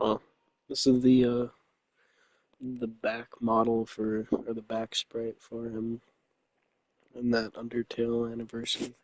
Well, this is the back model for, or the back sprite for him in that Undertale anniversary thing.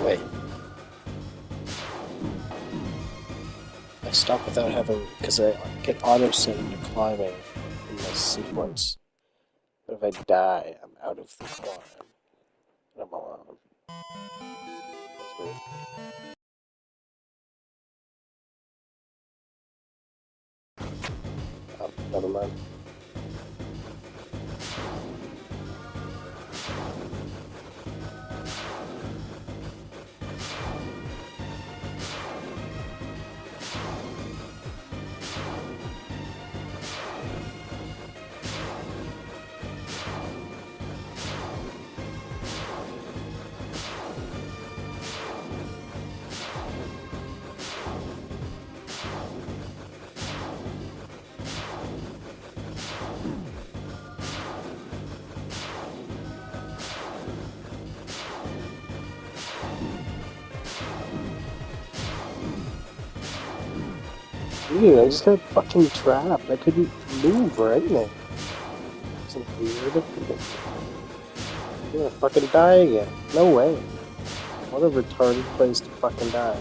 Wait. I stop without having, because I get auto set into climbing in this sequence. But if I die, I'm out of the climb. And I'm alone. That's weird. Oh, never mind. Dude, I just got fucking trapped. I couldn't move or anything. Isn't it weird? I'm gonna fucking die again. No way. What a retarded place to fucking die.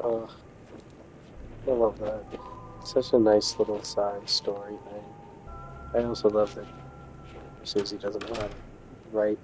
Oh, I love that. Such a nice little side story thing. I also love that Susie doesn't know how to write.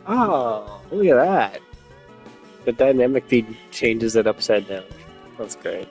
Oh, look at that. The dynamic feed changes it upside down. That's great.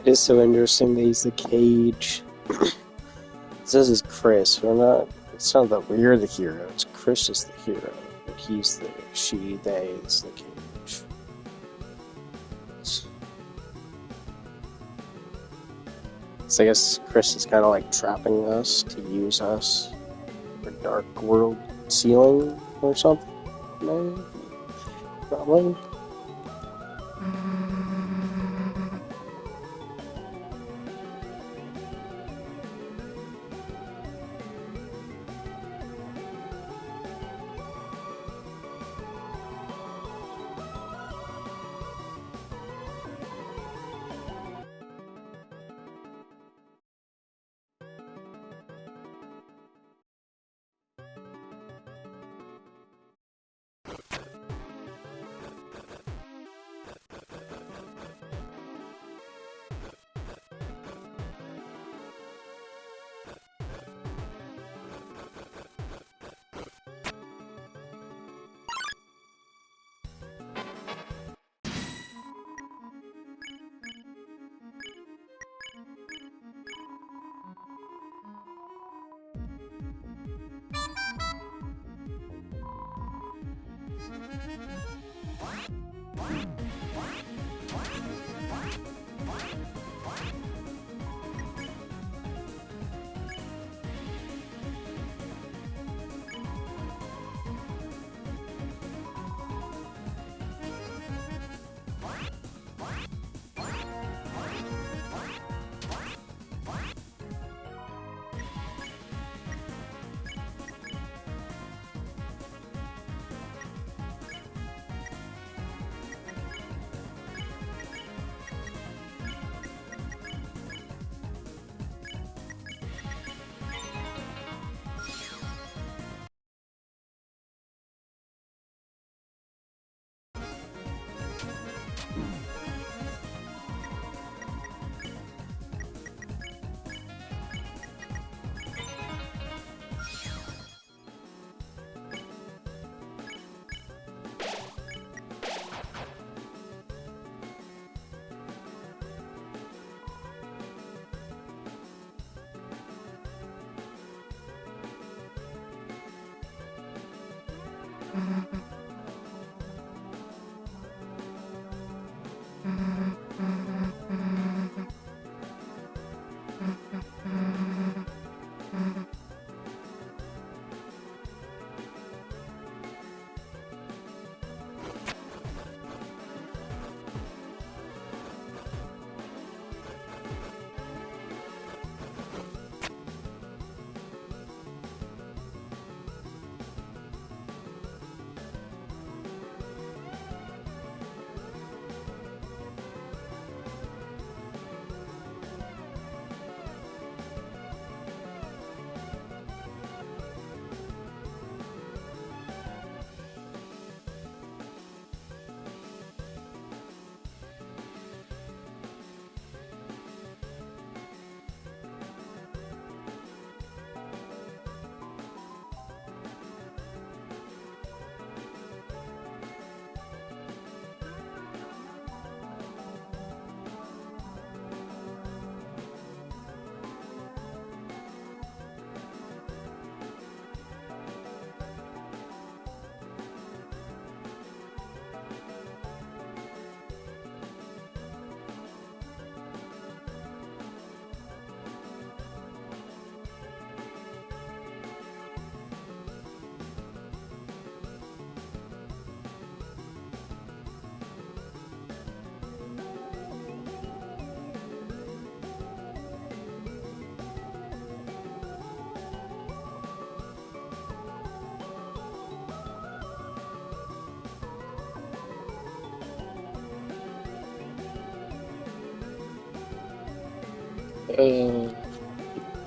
It is so interesting that he's the cage. This is Chris. We're not. It's not that we're the hero. It's Chris is the hero. But he's the she. They is the cage. So I guess Chris is kind of like trapping us to use us for Dark World sealing or something. Maybe. Probably.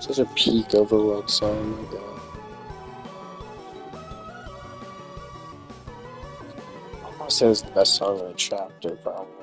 Such a peak overworld song, oh my god. I want to say it's the best song in the chapter, probably.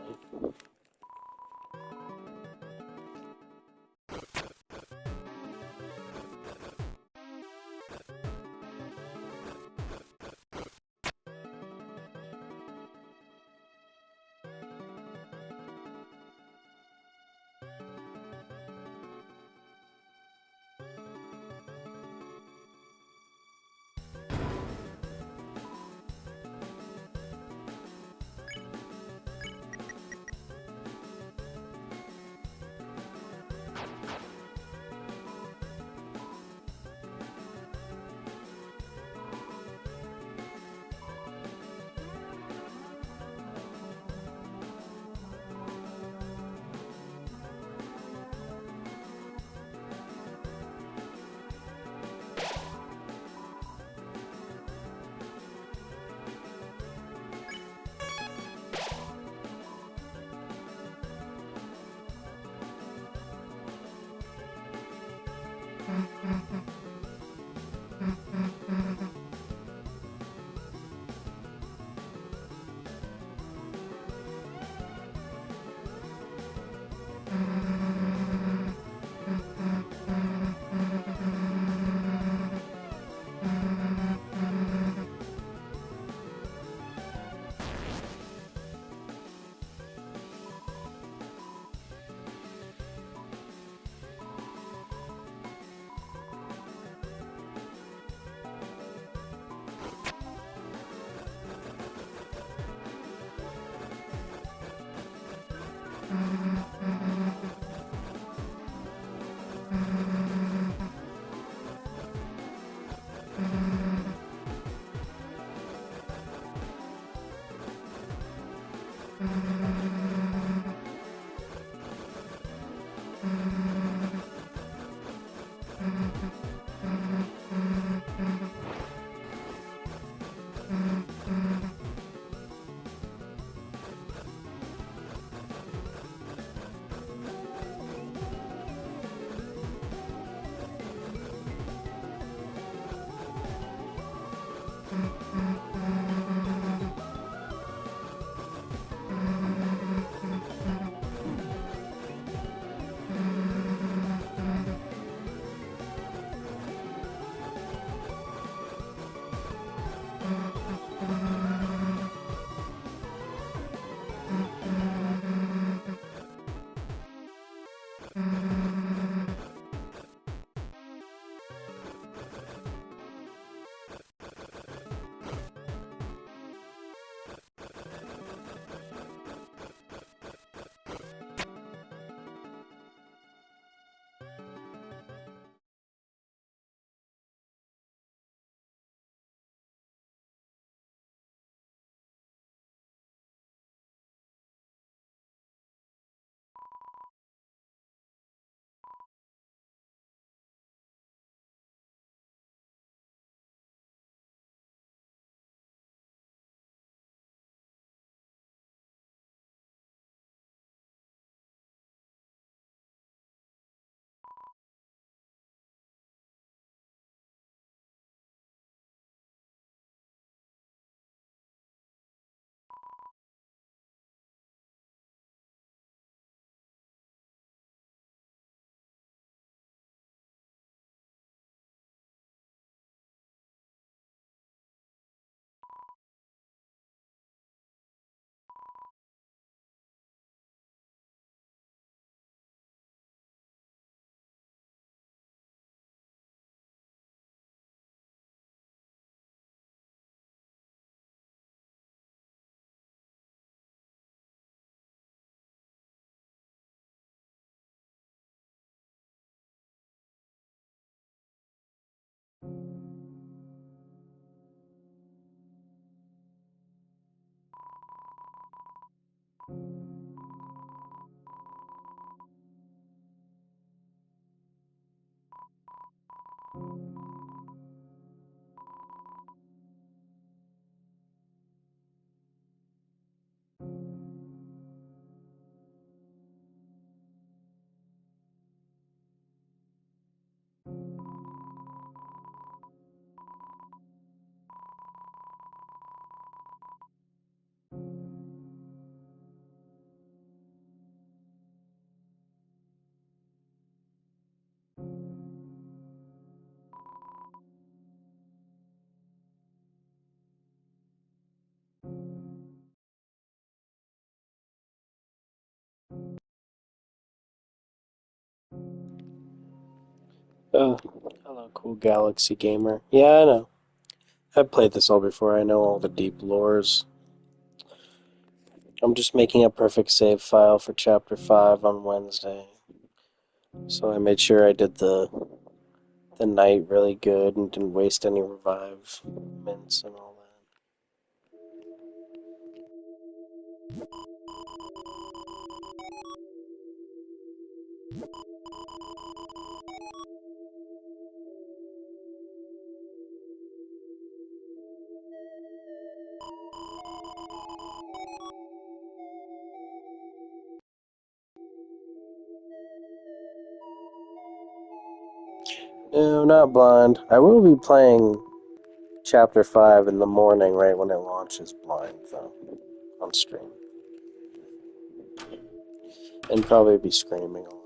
Oh, hello, cool Galaxy Gamer. Yeah, I know. I've played this all before. I know all the deep lores. I'm just making a perfect save file for Chapter 5 on Wednesday. So I made sure I did the night really good and didn't waste any revive mints and all that. No, not blind. I will be playing Chapter 5 in the morning, right when it launches blind, though, on stream. And probably be screaming a lot.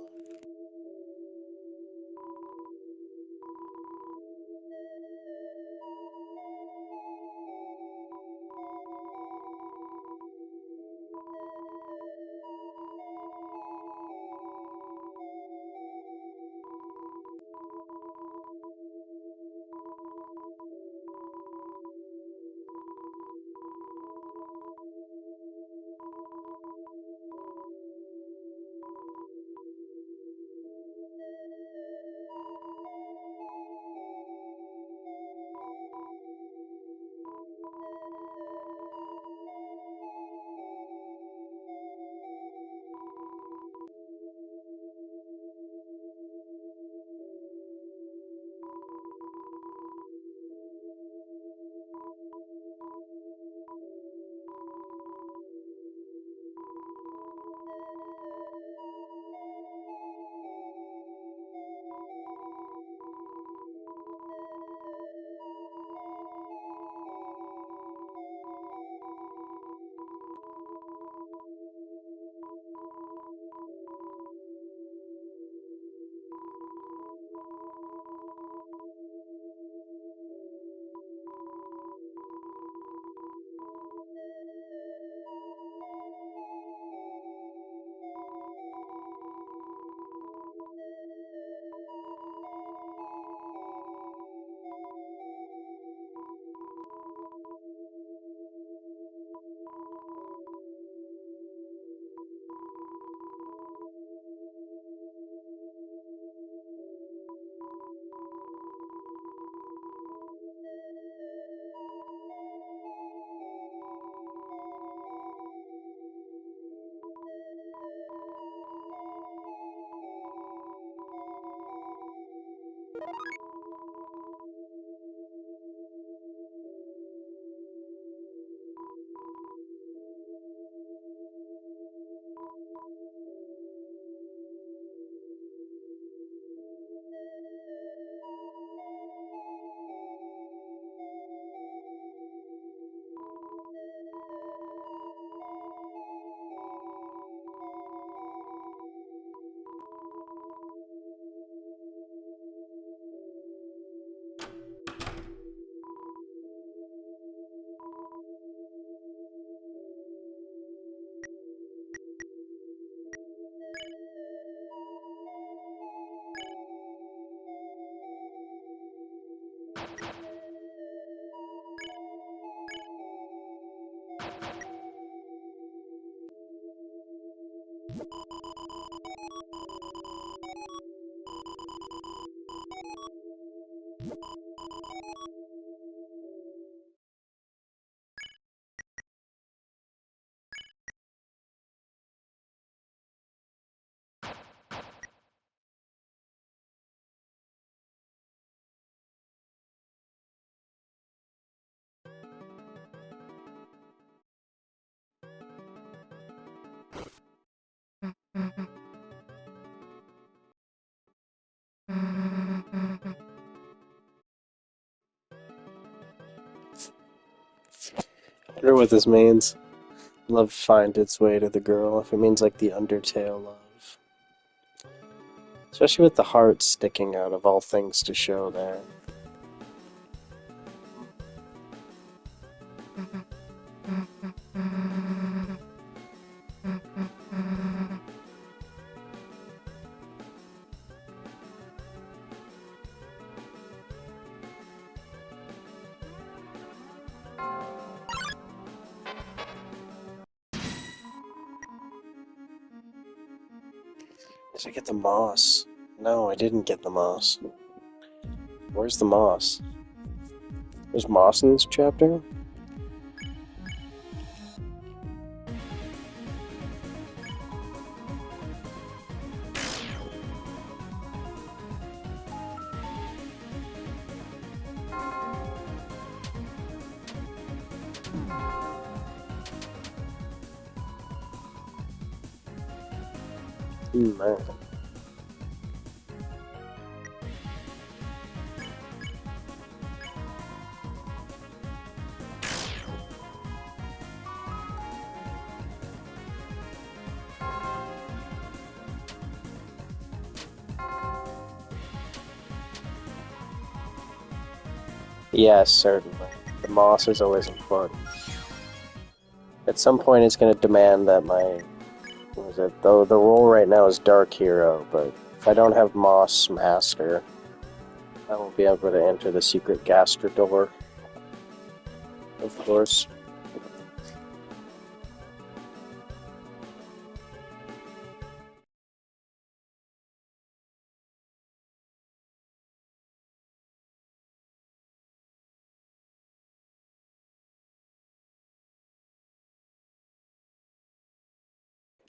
I wonder what this means. Love find its way to the girl. If it means like the Undertale love. Especially with the heart sticking out of all things to show there. Did I get the moss? No, I didn't get the moss. Where's the moss? There's moss in this chapter? Man. Yes, certainly. The moss is always important. At some point it's going to demand that my... What is it? Though the role right now is Dark Hero, but if I don't have Moss Master, I won't be able to enter the secret Gastra door. Of course.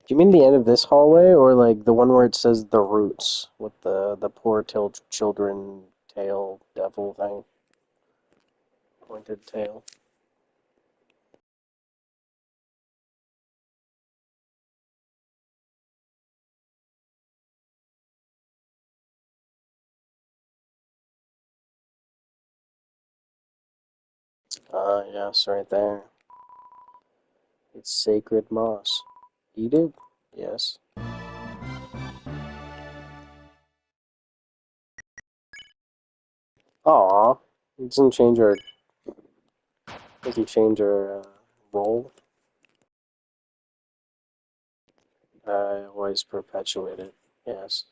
Do you mean the end of this hallway, or like the one where it says the roots with the poor children tail devil thing, pointed tail? Yes, right there. It's sacred moss. Eat it? Yes. Aw, it doesn't change our role. I always perpetuate it. Yes.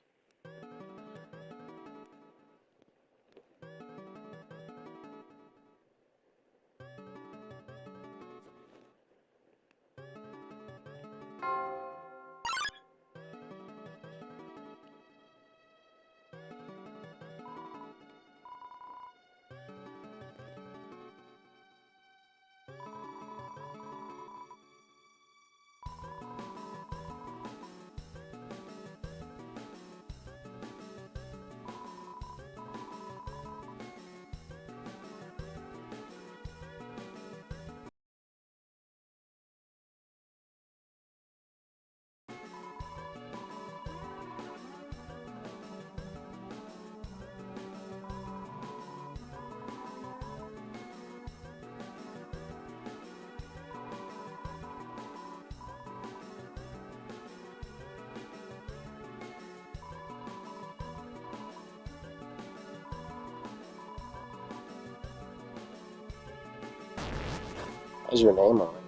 Has your name on it?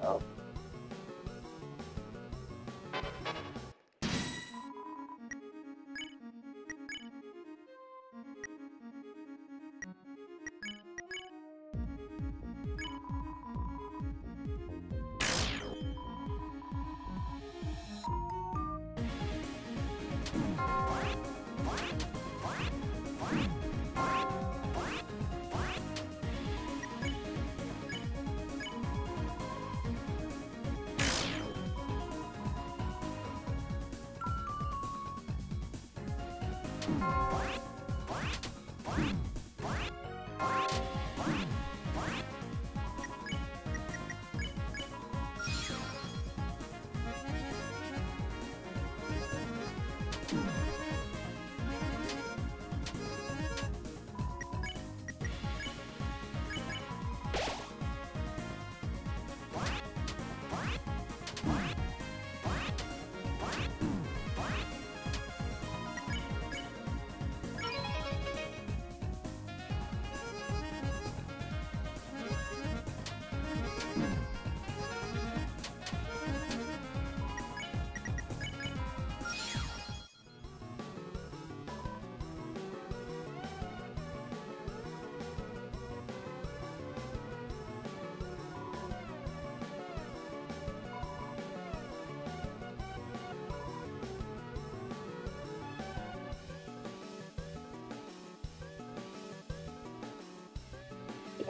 Oh.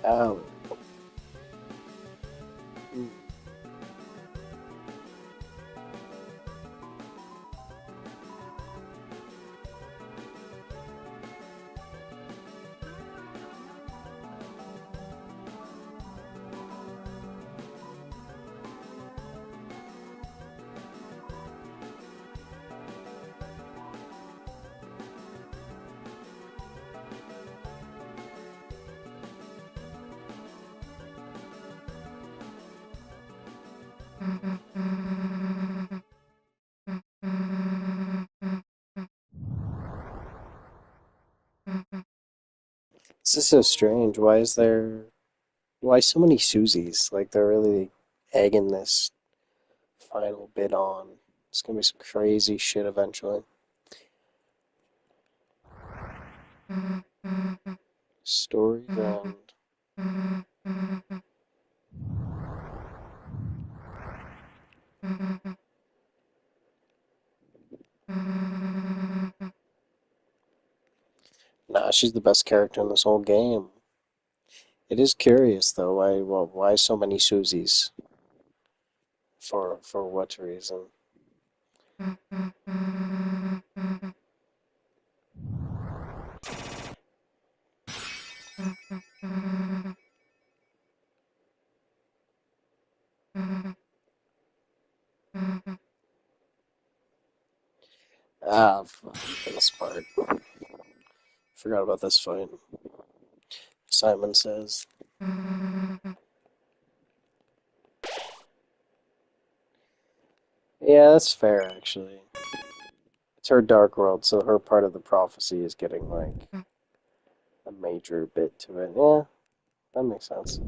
Oh. Hmm. This is so strange. Why so many Susies? Like they're really egging this final bit on. It's gonna be some crazy shit eventually. Story's end. Nah, she's the best character in this whole game. It is curious though, why so many Susies? For what reason? Ah, fuck this part. Forgot about this fight. Simon says. Yeah, that's fair actually. It's her dark world, so her part of the prophecy is getting like a major bit to it. Yeah, that makes sense.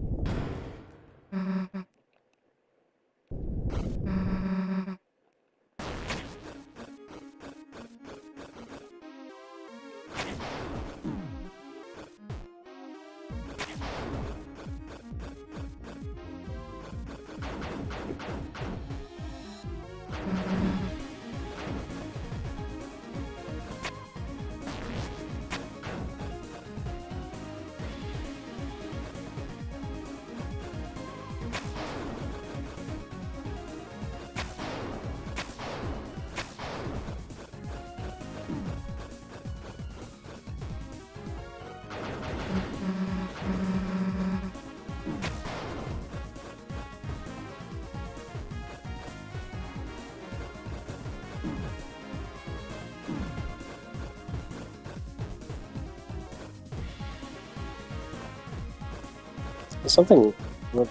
There's something. What's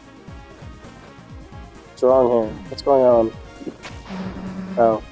wrong here? What's going on? Oh.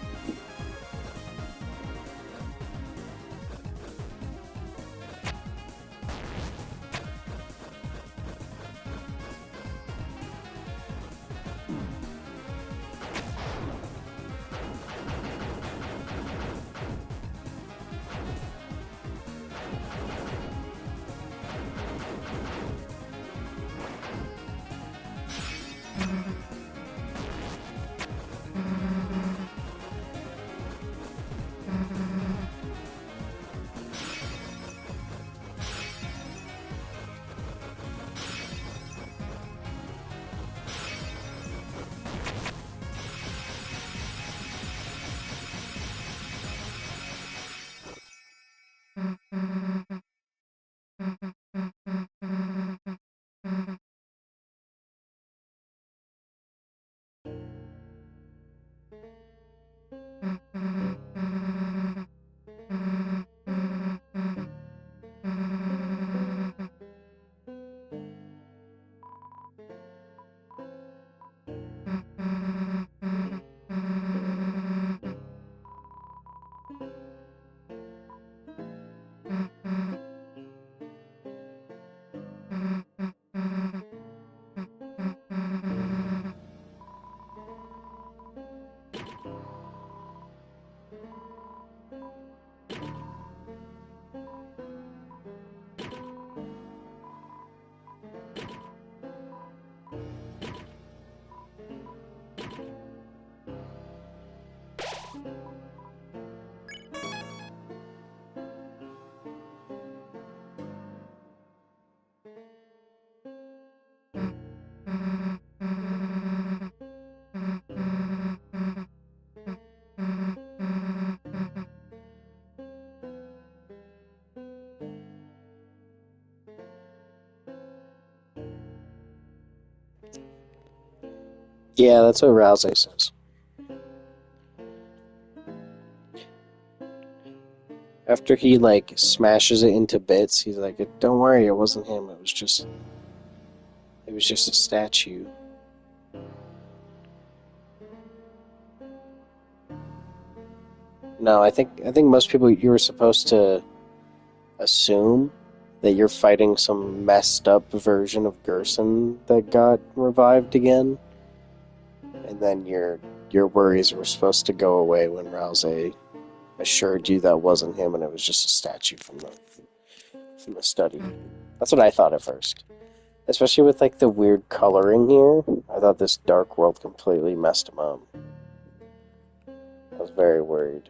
Yeah, that's what Rouse says. After he like smashes it into bits, he's like, "Don't worry, it wasn't him. It was just a statue." No, I think most people you were supposed to assume that you're fighting some messed up version of Gerson that got revived again, and then your worries were supposed to go away when Rouse assured you that wasn't him and it was just a statue from the study. That's what I thought at first. Especially with like the weird coloring here. I thought this dark world completely messed him up. I was very worried.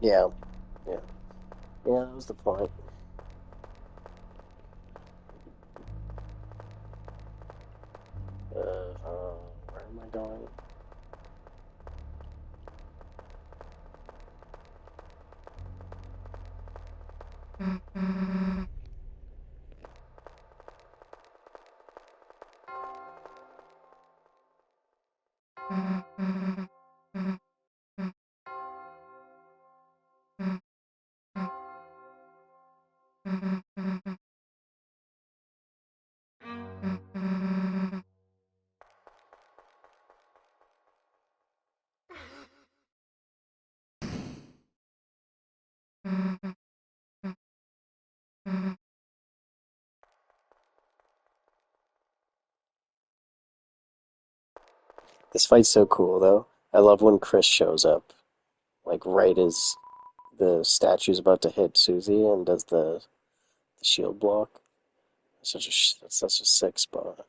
Yeah, yeah, yeah. That was the point. Where am I going? This fight's so cool, though. I love when Chris shows up, like right as the statue's about to hit Susie and does the shield block. That's such a sick spot.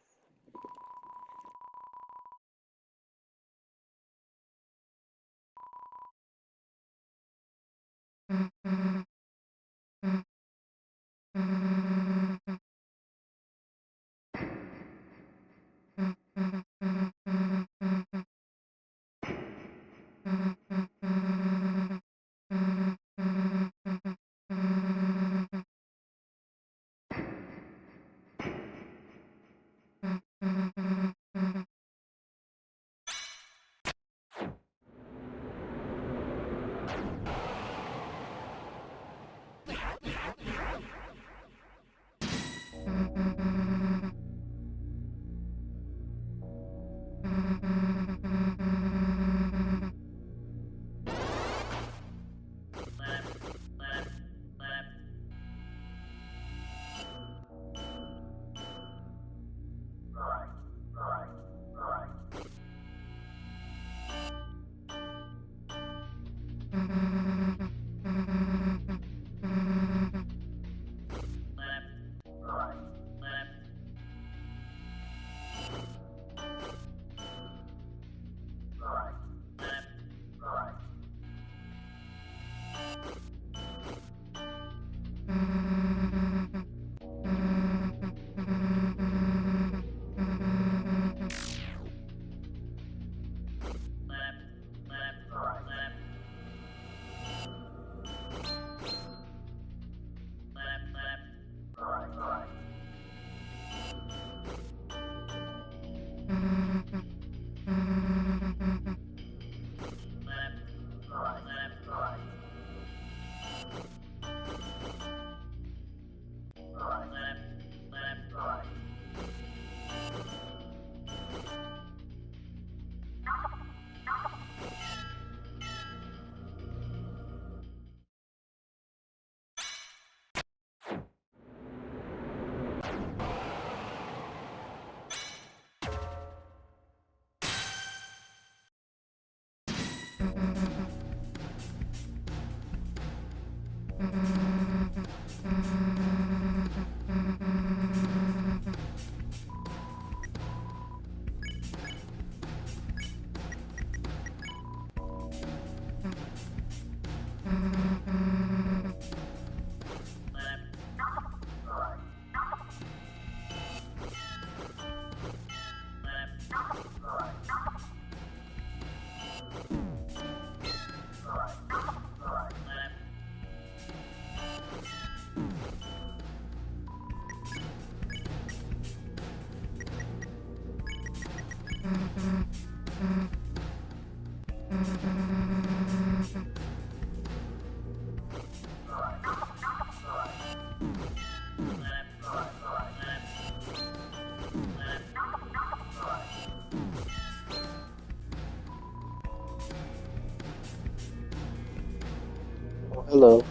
Oh, hello.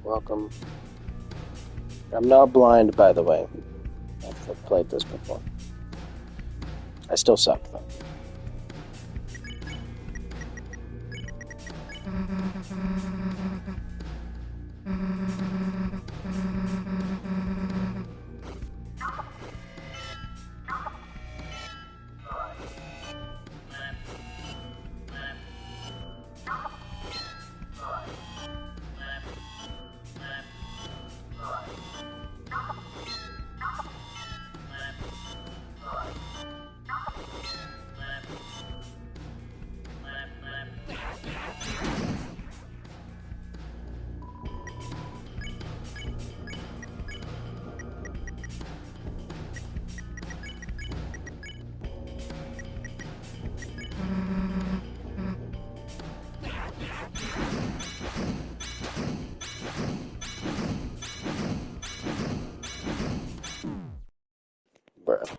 Welcome. I'm not blind, by the way. I've played this before. I still suck, though. Bruh.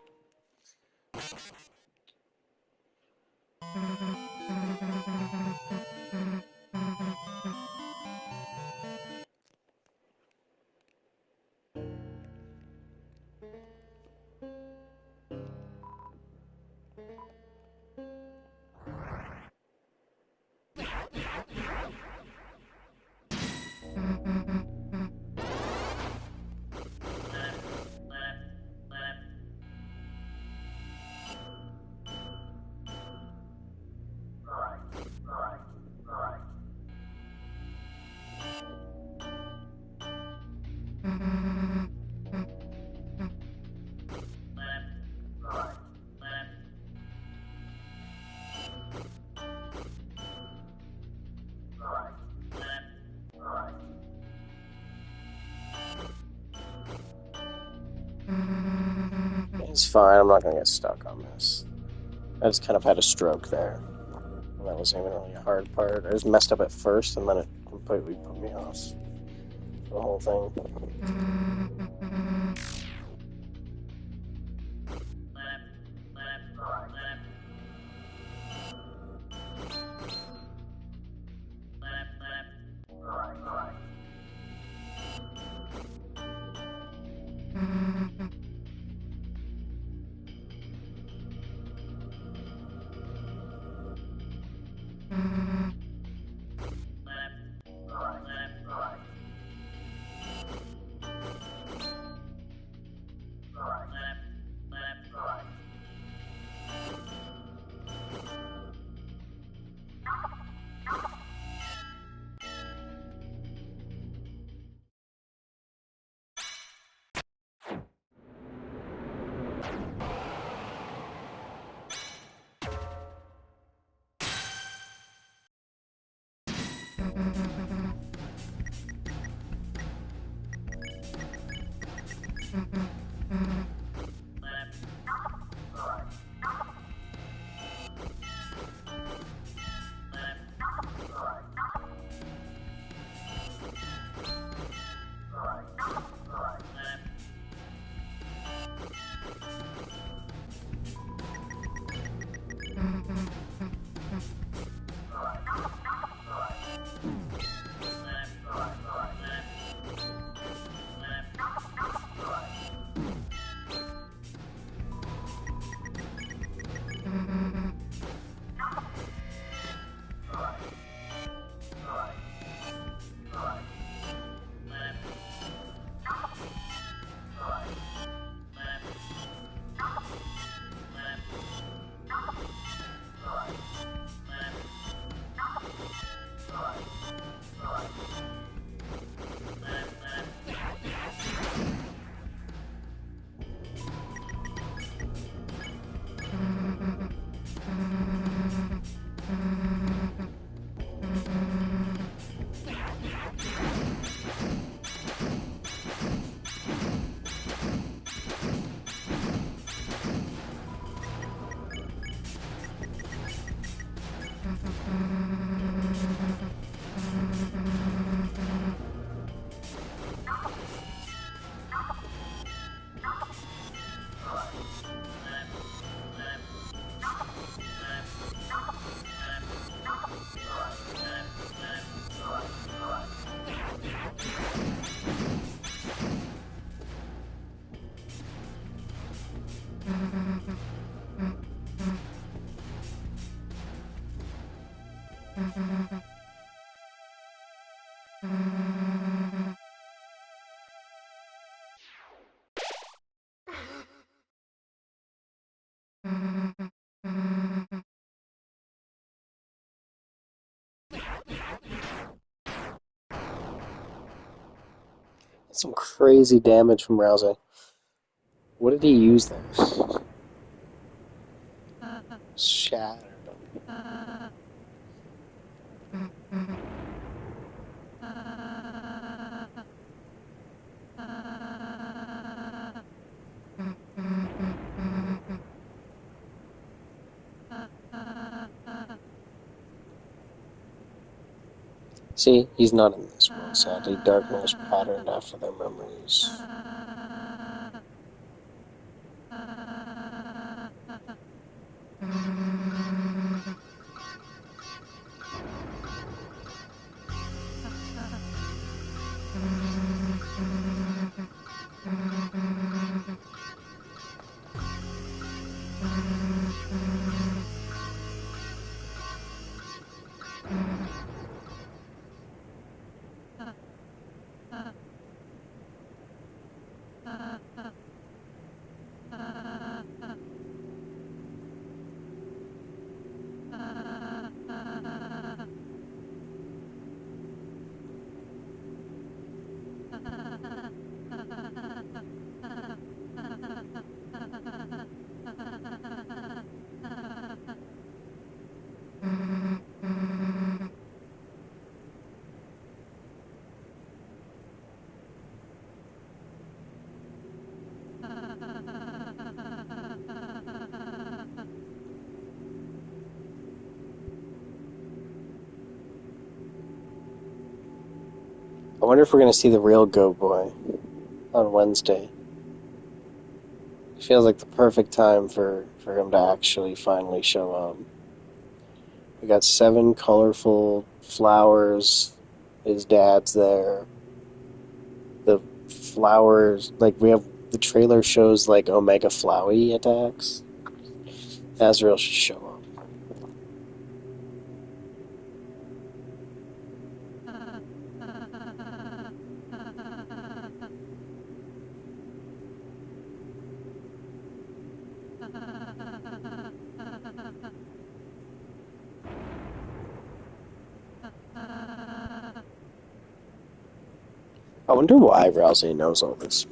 It's fine, I'm not gonna get stuck on this. I just kind of had a stroke there. And that wasn't even really a hard part. I just messed up at first, and then it completely put me off the whole thing. Some crazy damage from Rousey. What did he use there? Shattered him. See, he's not in this world, sadly. Darkness patterned after their memories. I wonder if we're going to see the real Go Boy on Wednesday. It feels like the perfect time for him to actually finally show up. We got 7 colorful flowers. His dad's there. The flowers, like, we have the trailer shows, like, Omega Flowey attacks. Azrael should show up. I wonder why Rousey knows all this.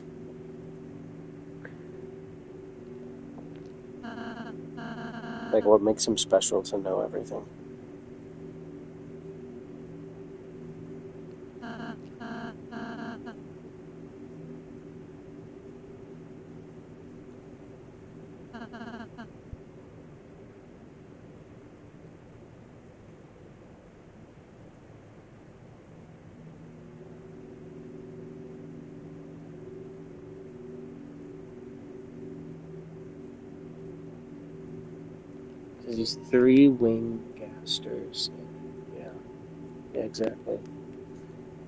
Like, what makes him special to know everything? These 3-wing gasters. Yeah. Yeah, exactly.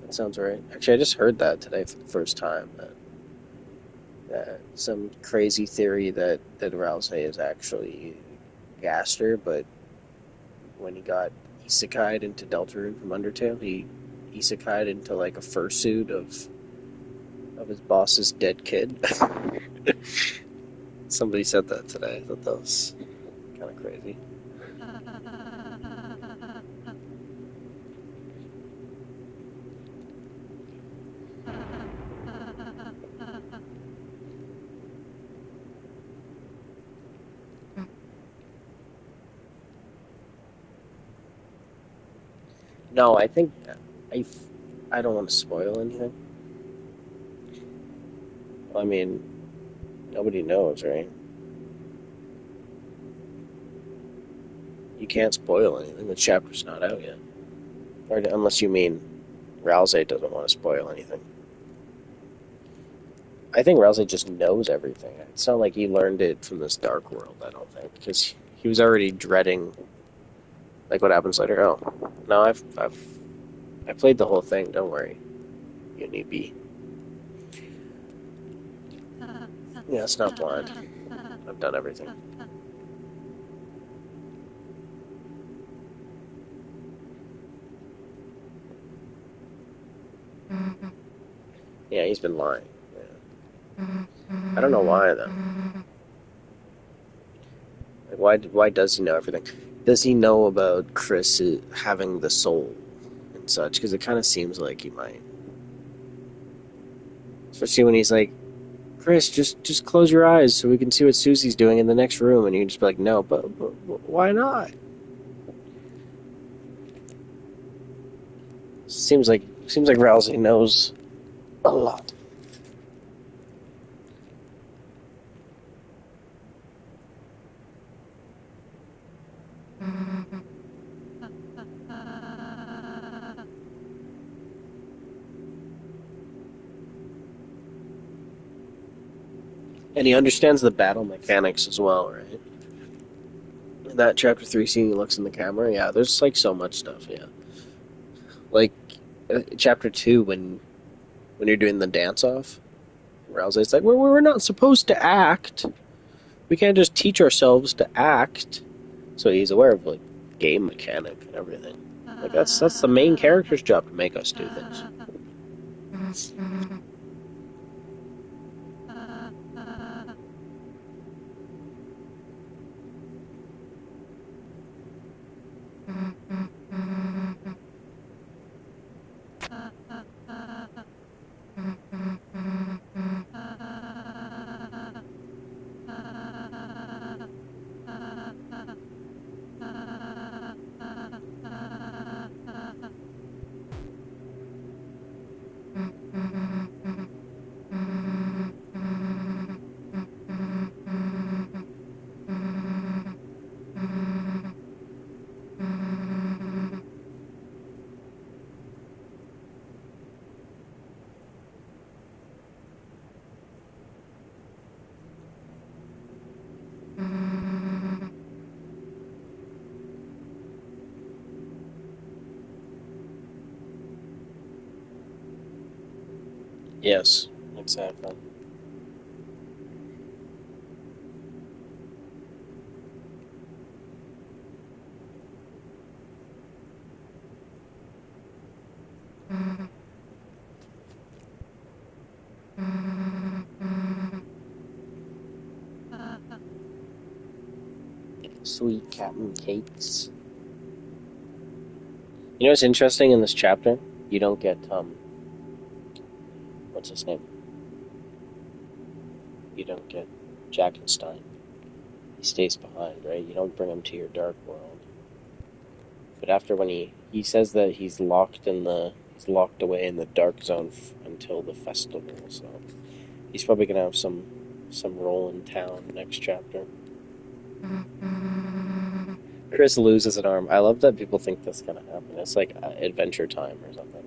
That sounds right. Actually, I just heard that today for the first time. That some crazy theory that Rousey is actually Gaster, but when he got isekai'd into Deltarune from Undertale, he isekai'd into like a fursuit of his boss's dead kid. Somebody said that today. I thought that was kind of crazy. No, I think I I don't want to spoil anything. I mean, nobody knows, right? You can't spoil anything. The chapter's not out yet, or unless you mean Rousey doesn't want to spoil anything. I think Rousey just knows everything. It's not like he learned it from this dark world. I don't think because he was already dreading like what happens later. Oh, no, I played the whole thing. Don't worry, you newbie. Yeah, it's not blind. I've done everything. Yeah, he's been lying. Yeah. I don't know why though. Like, why does he know everything? Does he know about Chris having the soul and such? Because it kind of seems like he might. Especially when he's like, Chris, just close your eyes so we can see what Susie's doing in the next room, and you can just be like, no, but why not? Seems like Rousey knows a lot. And he understands the battle mechanics as well, right? In that chapter 3 scene, he looks in the camera. Yeah, there's like so much stuff. Yeah, like chapter 2 when you're doing the dance off, Rousey's like, we're not supposed to act. We can't just teach ourselves to act. So he's aware of like game mechanic and everything. Like that's the main character's job to make us do things. Yes, exactly. Sweet Captain Cakes. You know what's interesting in this chapter? You don't get what's his name? You don't get Jackenstein. He stays behind, right? You don't bring him to your dark world. But after when he says that he's locked away in the dark zone until the festival, so he's probably gonna have some role in town next chapter. Chris loses an arm. I love that people think this gonna happen. It's like Adventure Time or something.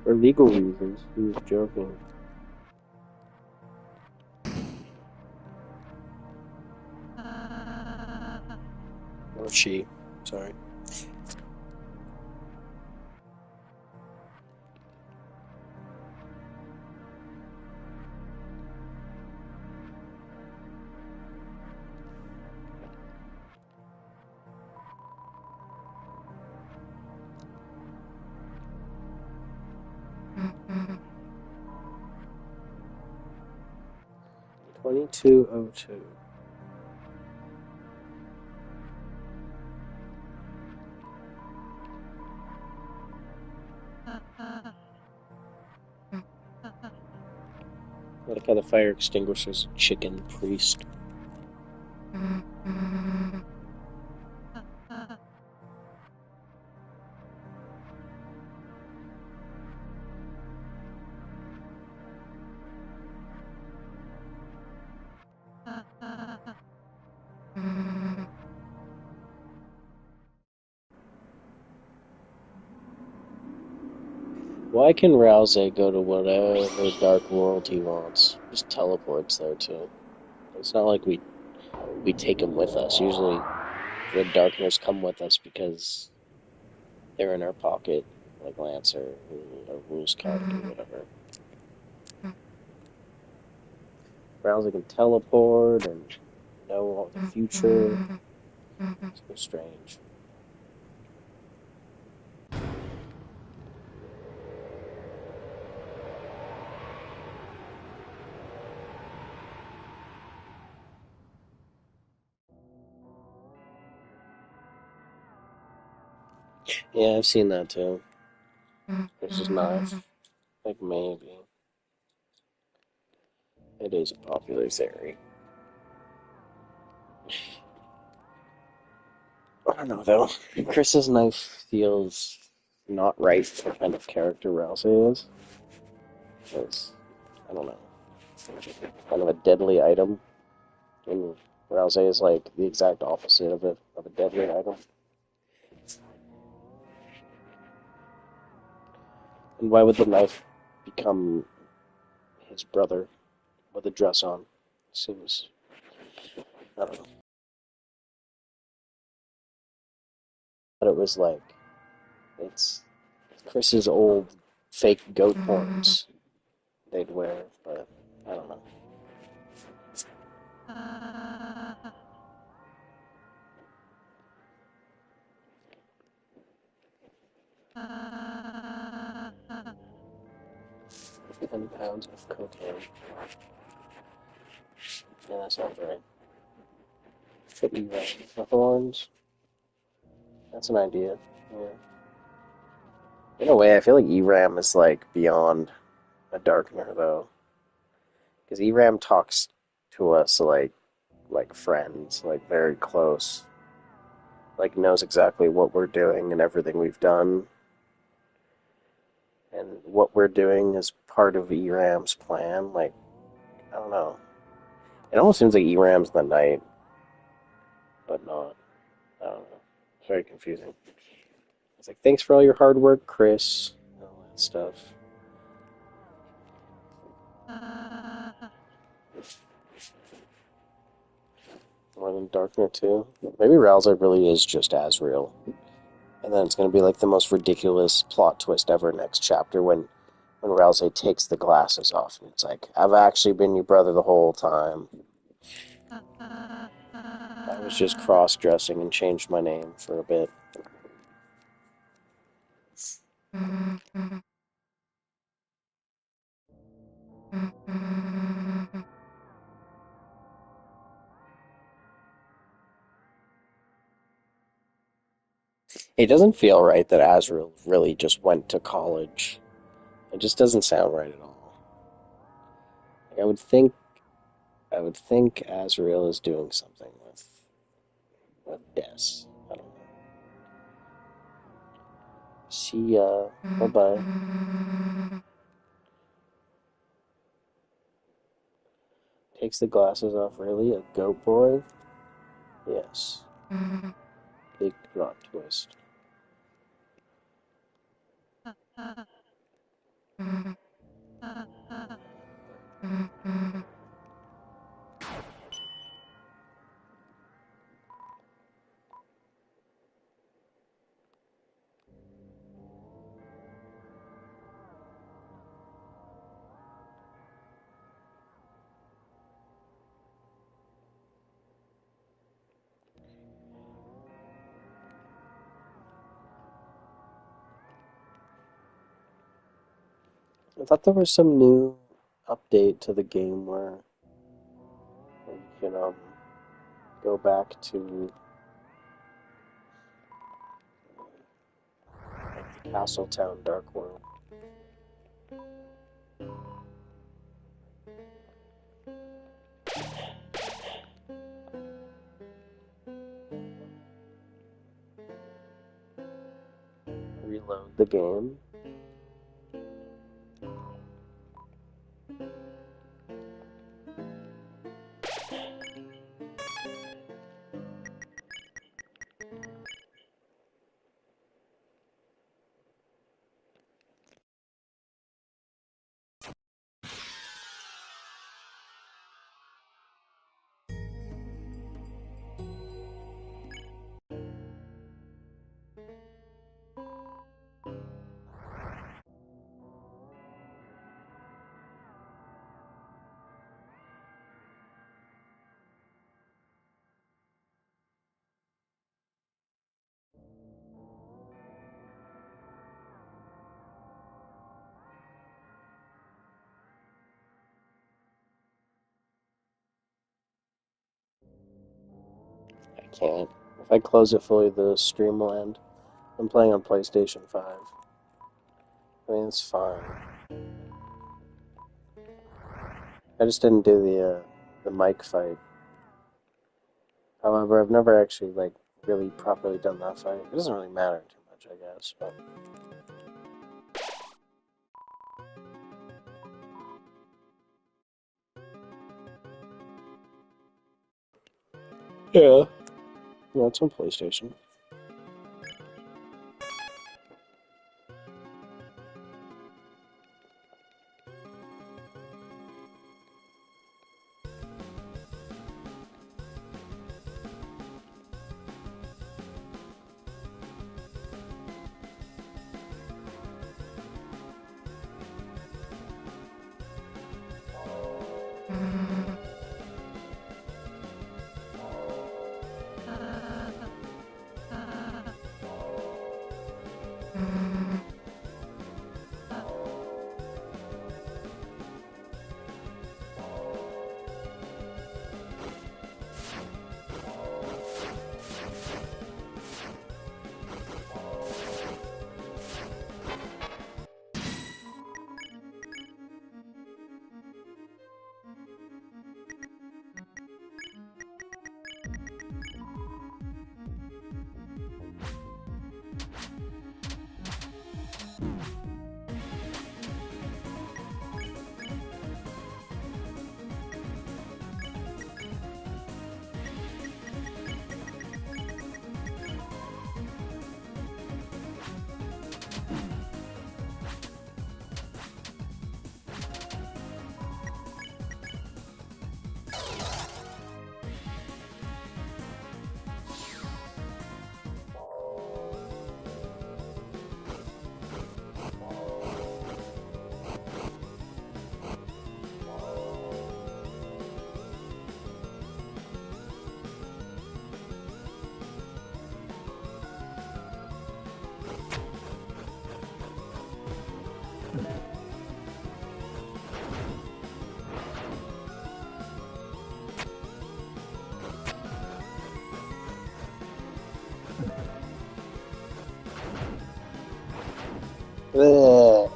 For legal reasons, he was joking. Or she, sorry. $22.02. I like how the fire extinguisher's a chicken priest. Why can Rousey go to whatever dark world he wants? Just teleports there too. It's not like we take him with us. Usually the darkness come with us because they're in our pocket, like Lancer or Rules card or whatever. Rousey can teleport and know all the future. It's so strange. Yeah, I've seen that too. It's just knife. Like maybe. It is a popular theory. I don't know though. Chris's knife feels not right for the kind of character Rousey is. It's, I don't know, kind of a deadly item. And Rousey is like the exact opposite of a deadly item. And why would the knife become his brother with a dress on? Seems, I don't know. But it was like, it's Chris's old fake goat horns they'd wear, but I don't know. £10 of cocaine. Yeah, that's not right. Could be right. The horns. That's an idea. Yeah. In a way, I feel like ERAM is like beyond a darkener though, because ERAM talks to us like friends, like very close, like knows exactly what we're doing and everything we've done, and what we're doing is part of ERAM's plan. Like I don't know, it almost seems like ERAM's the night, but not. I don't know. It's very confusing. It's like thanks for all your hard work, Chris, and all that stuff. More than Darkner too. Maybe Ralza really is just Asriel. And then it's going to be like the most ridiculous plot twist ever next chapter when Rousey takes the glasses off and it's like, I've actually been your brother the whole time. I was just cross-dressing and changed my name for a bit. It doesn't feel right that Azrael really just went to college. It just doesn't sound right at all. Like I would think Azrael is doing something with I guess. I don't know. See ya. Bye-bye. Takes the glasses off, really? A goat boy? Yes. Big plot twist. I thought there was some new update to the game where you can go back to like, Castletown Dark World. Reload the game. I can't. If I close it fully, the stream will end. I'm playing on PlayStation 5. I mean, it's fine. I just didn't do the mic fight. However, I've never actually like really properly done that fight. It doesn't really matter too much, I guess. But yeah, yeah, it's on PlayStation. Ugh.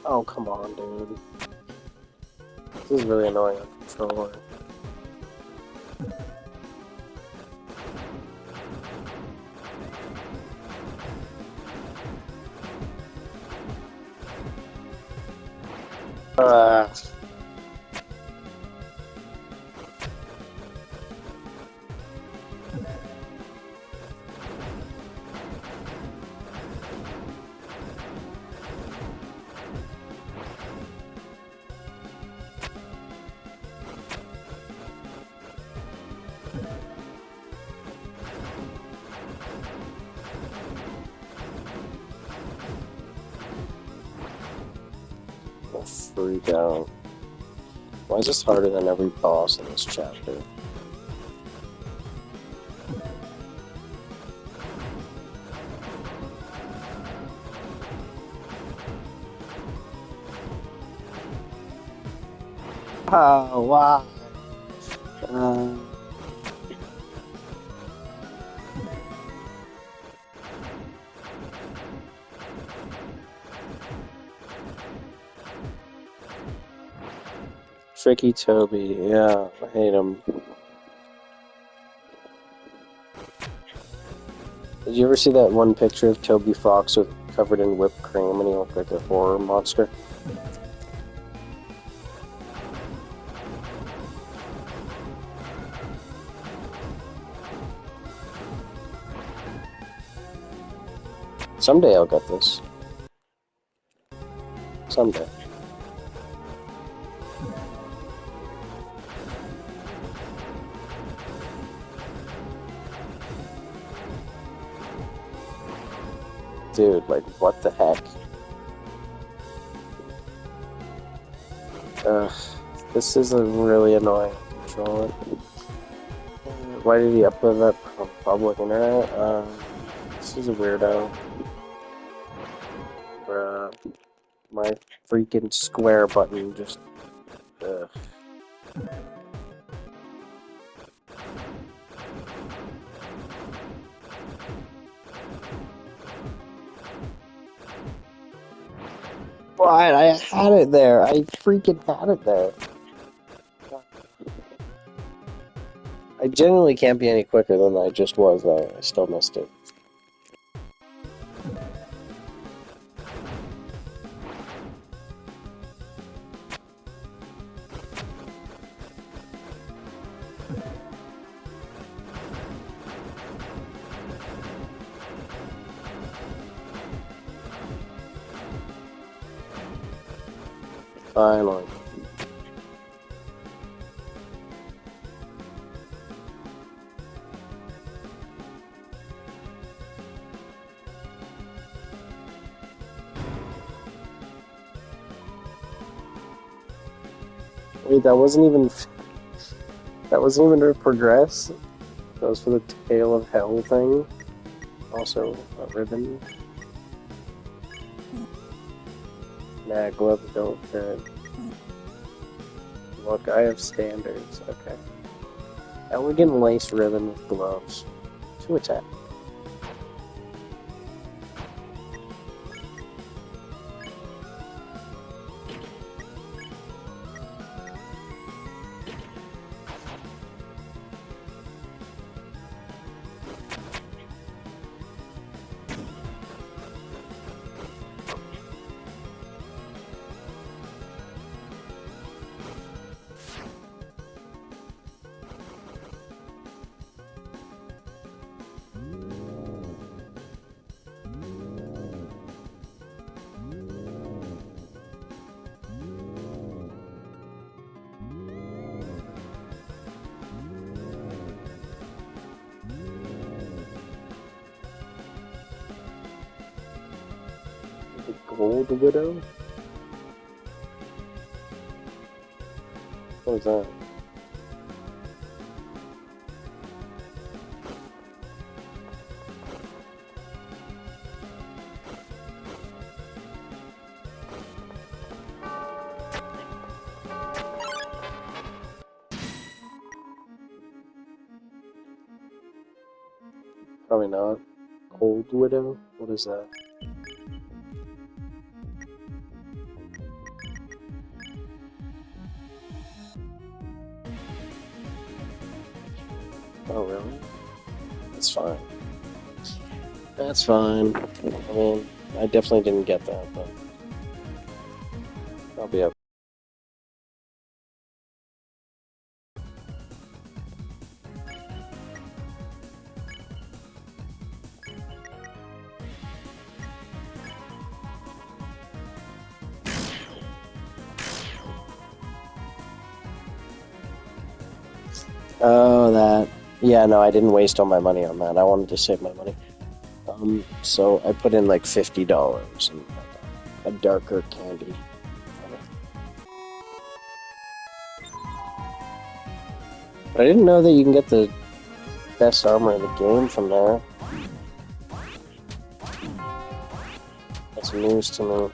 Oh, come on, dude. This is really annoying on controller. Uh, I'll freak out. Why is this harder than every boss in this chapter? Oh, wow. Uh, Tricky Toby, yeah, I hate him. Did you ever see that one picture of Toby Fox with covered in whipped cream and he looked like a horror monster? Someday I'll get this. Someday. Dude, like, what the heck? Ugh, this is a really annoying controller. Why did he upload that from public internet? This is a weirdo. Bruh. My freaking square button just... Ugh. Why? I had it there. I freaking had it there. I genuinely can't be any quicker than I just was. I still missed it. Finally. Wait, that wasn't even... That wasn't even to progress? That was for the Tail of Hell thing? Also, a ribbon? Nah, gloves don't fit. Look, I have standards. Okay. Elegant lace ribbon with gloves. To attack. The Gold Widow? What is that? Probably not. Cold Widow? What is that? Oh, really? That's fine. That's fine. I mean, I definitely didn't get that, but I'll be okay. Oh, that. Yeah, no, I didn't waste all my money on that. I wanted to save my money. So I put in like $50 and a darker candy. But I didn't know that you can get the best armor in the game from there. That's news to me.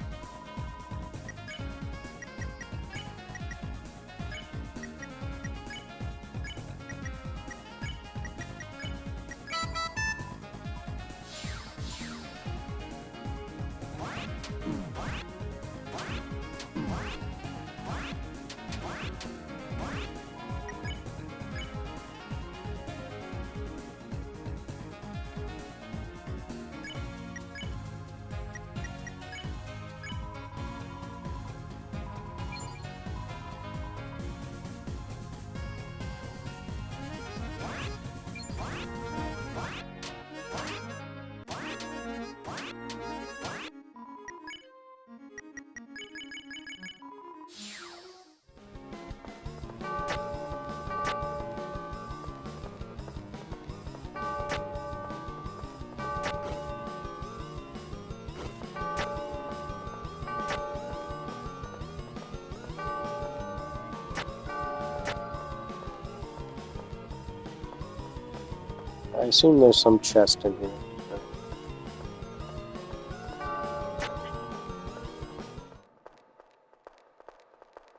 I assume there's some chest in here.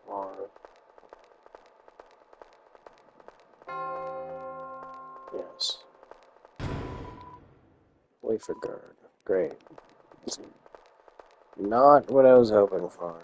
Or yes, wafer guard. Great. Not what I was hoping for.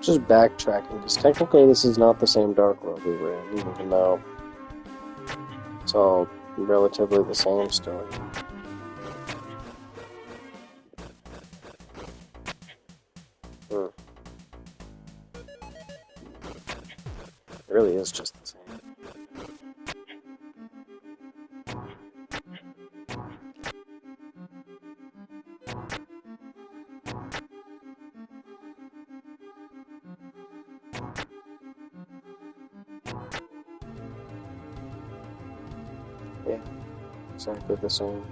Just backtracking, because technically this is not the same Dark World we were in, even though it's all relatively the same story. Hmm. It really is just the same. Yeah, exactly the same.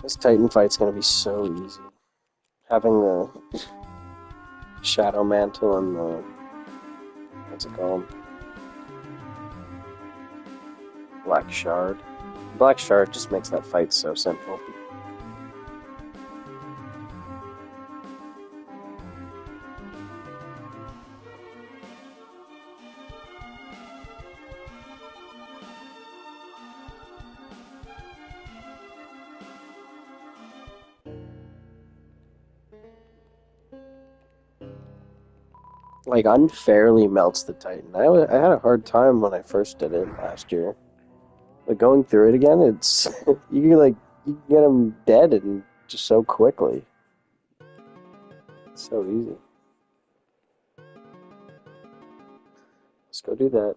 This Titan fight's gonna be so easy. Having the Shadow Mantle and the... what's it called? Black Shard. Black Shard just makes that fight so simple. Like, unfairly melts the Titan. I had a hard time when I first did it last year. But going through it again, it's... you can get him dead and just so quickly. It's so easy. Let's go do that.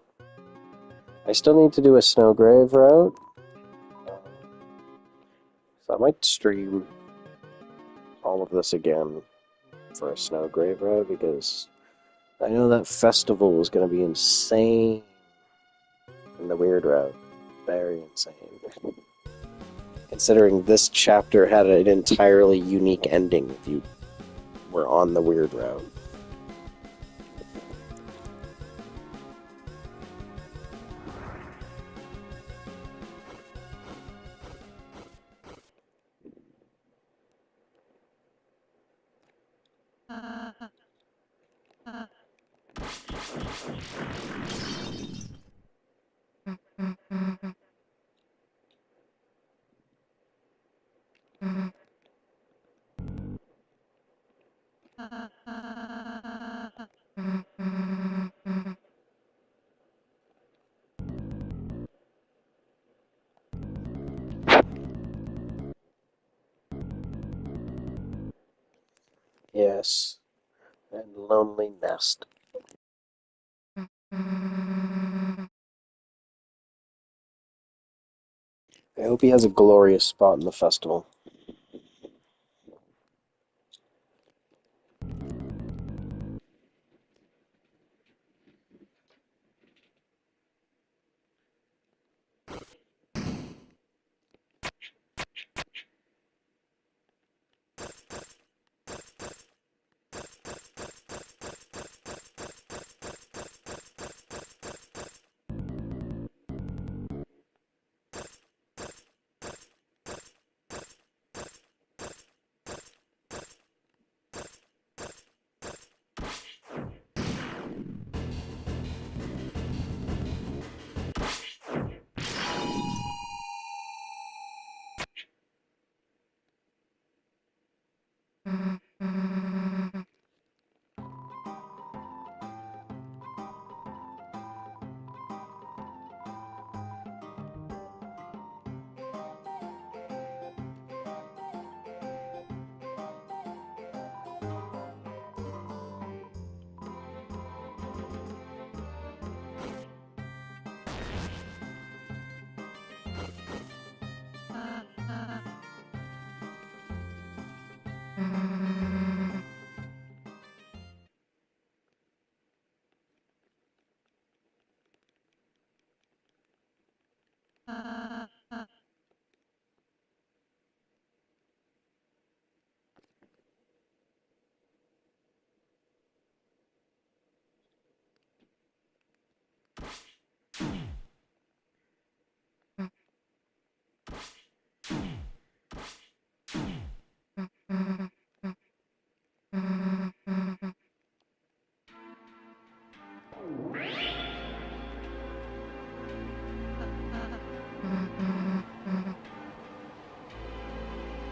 I still need to do a Snowgrave route. So I might stream all of this again for a Snowgrave route, because I know that festival is going to be insane in the weird route. Very insane. Considering this chapter had an entirely unique ending if you were on the weird route. Yes. And Lonely Nest. I hope he has a glorious spot in the festival.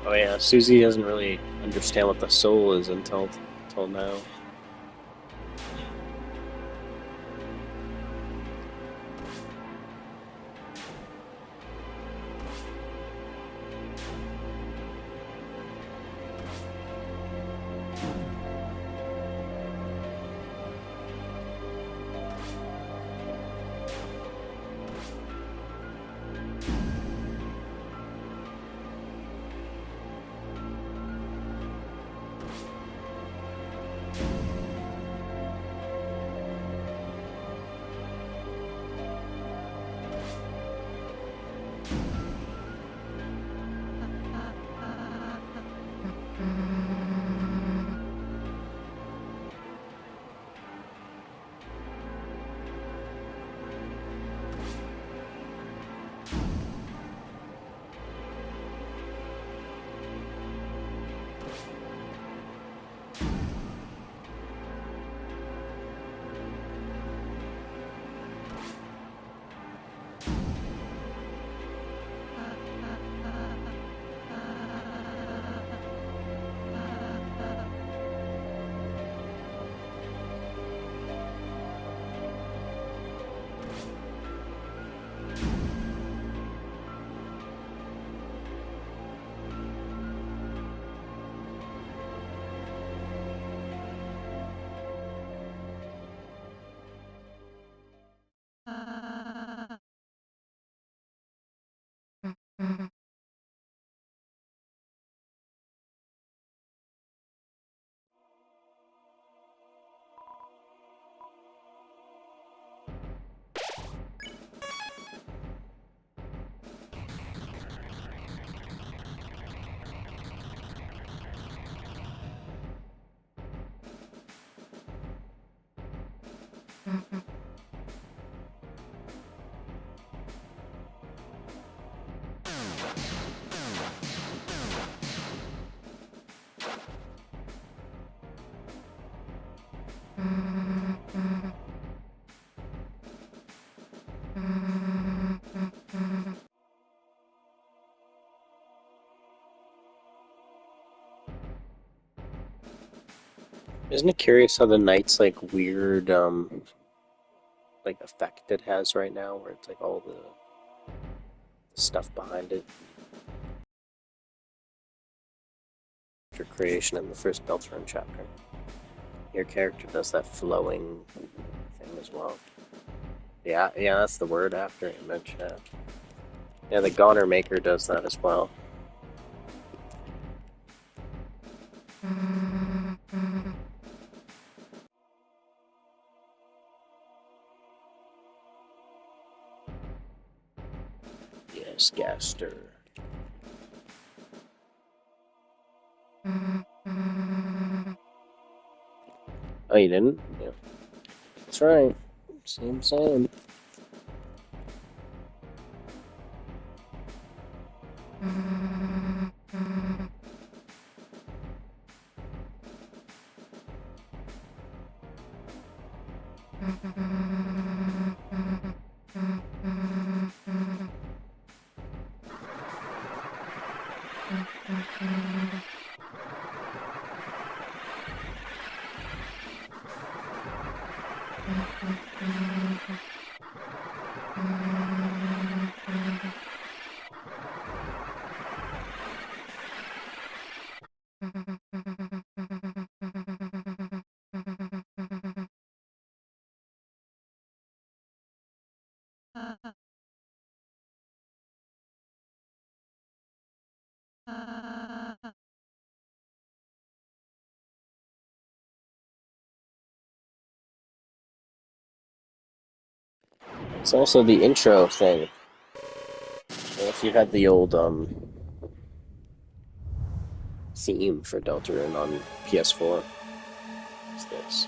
Oh yeah, Susie doesn't really understand what the soul is until now. Isn't it curious how the night's like weird like effect it has right now, where it's like all the stuff behind it for creation in the first Deltarune chapter. Your character does that flowing thing as well. Yeah, yeah, that's the word after image. Yeah, yeah, the Goner Maker does that as well. Yes, Gaster. Oh, you didn't? Yeah, that's right. Same, same. It's also the intro thing. If you had the old theme for Deltarune on PS4, it's this.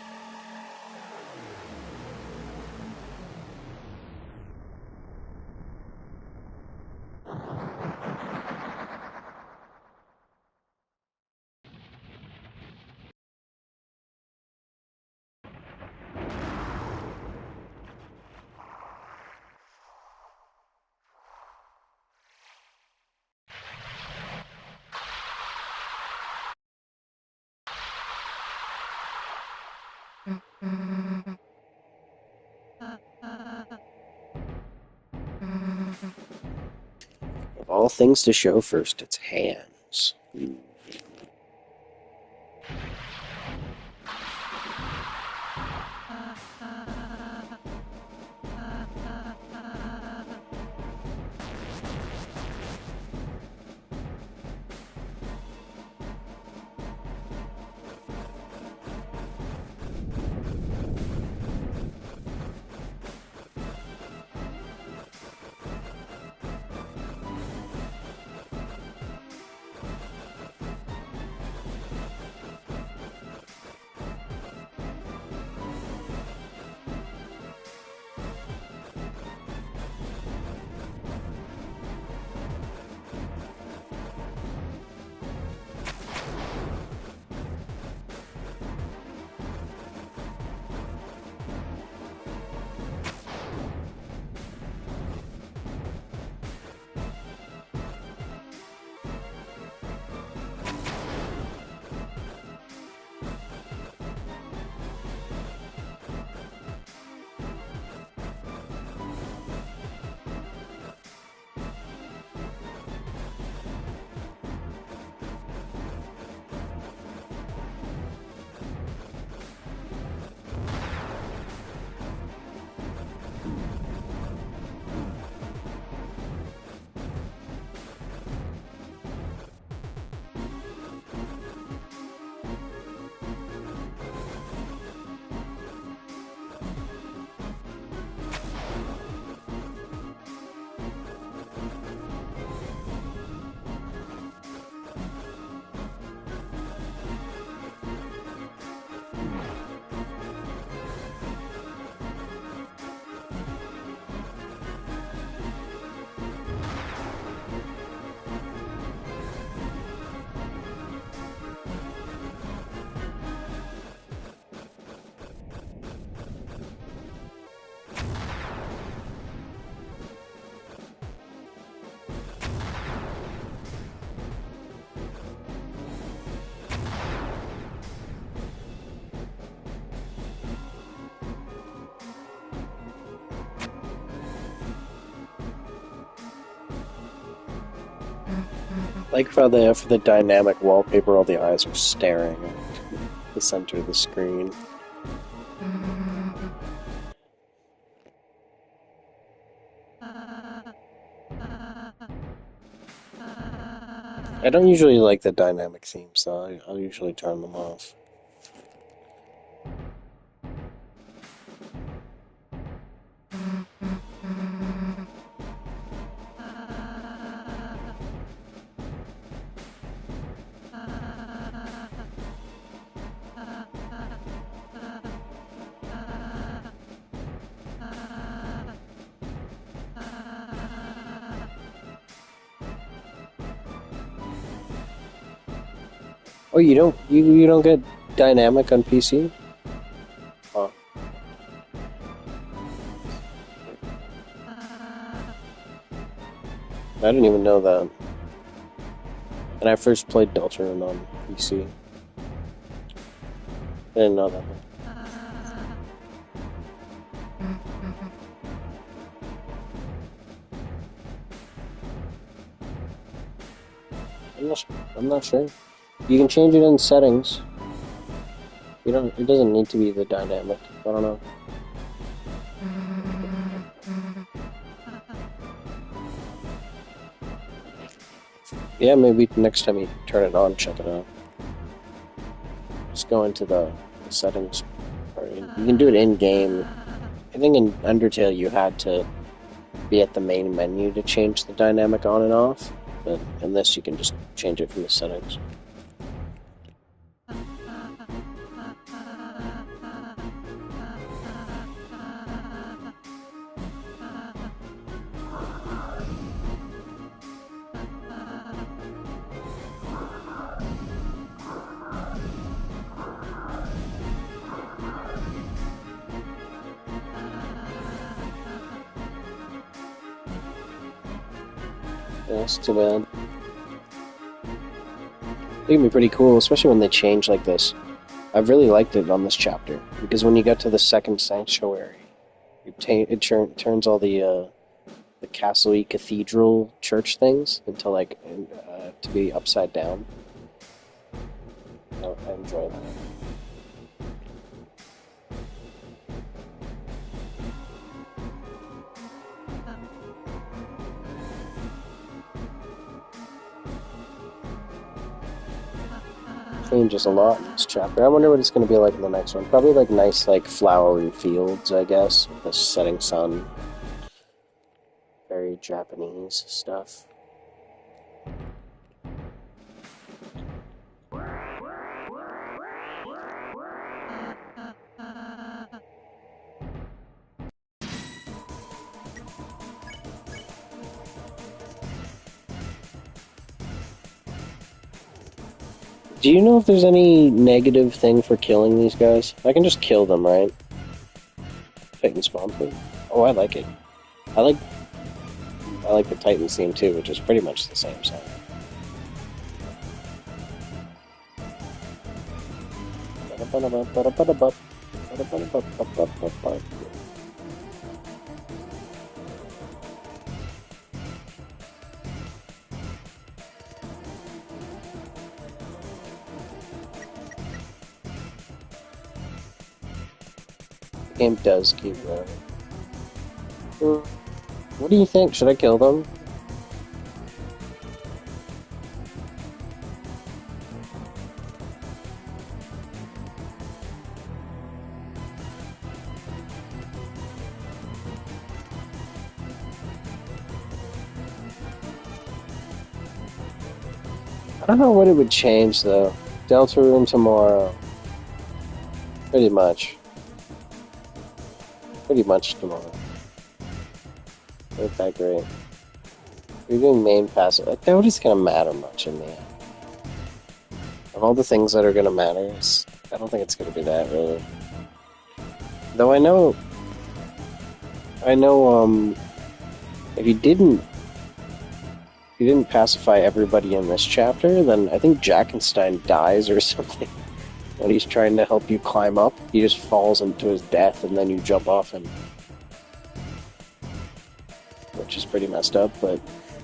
Of all things to show first, it's hands. Like for the dynamic wallpaper, all the eyes are staring at the center of the screen. I don't usually like the dynamic themes, though. I'll usually turn them off. Oh, you don't get dynamic on PC? Oh. I didn't even know that. And I first played Deltarune on PC. I didn't know that. I'm not sure. You can change it in settings. You don't. It doesn't need to be the dynamic. I don't know. Yeah, maybe next time you turn it on, check it out. Just go into the settings. You can do it in game. I think in Undertale you had to be at the main menu to change the dynamic on and off, but in this you can just change it from the settings. Yeah, that's too bad. It can be pretty cool, especially when they change like this. I've really liked it on this chapter because when you get to the second sanctuary, turns all the castle-y cathedral church things into like to be upside down. I enjoy that. Changes a lot in this chapter. I wonder what it's going to be like in the next one. Probably like nice, like flowery fields, I guess, with the setting sun. Very Japanese stuff. Do you know if there's any negative thing for killing these guys? I can just kill them, right? Titan spawn food. Oh, I like it. I like I like the Titan theme too, which is pretty much the same song. The game does keep going. What do you think? Should I kill them? I don't know what it would change though. Deltarune tomorrow. Pretty much. Pretty much tomorrow. Not that great. You're doing main passive. Nobody's gonna matter much in the end. Of all the things that are gonna matter, I don't think it's gonna be that really. Though I know, if you didn't pacify everybody in this chapter, then I think Jackenstein dies or something. When he's trying to help you climb up, he just falls into his death and then you jump off him. Which is pretty messed up, but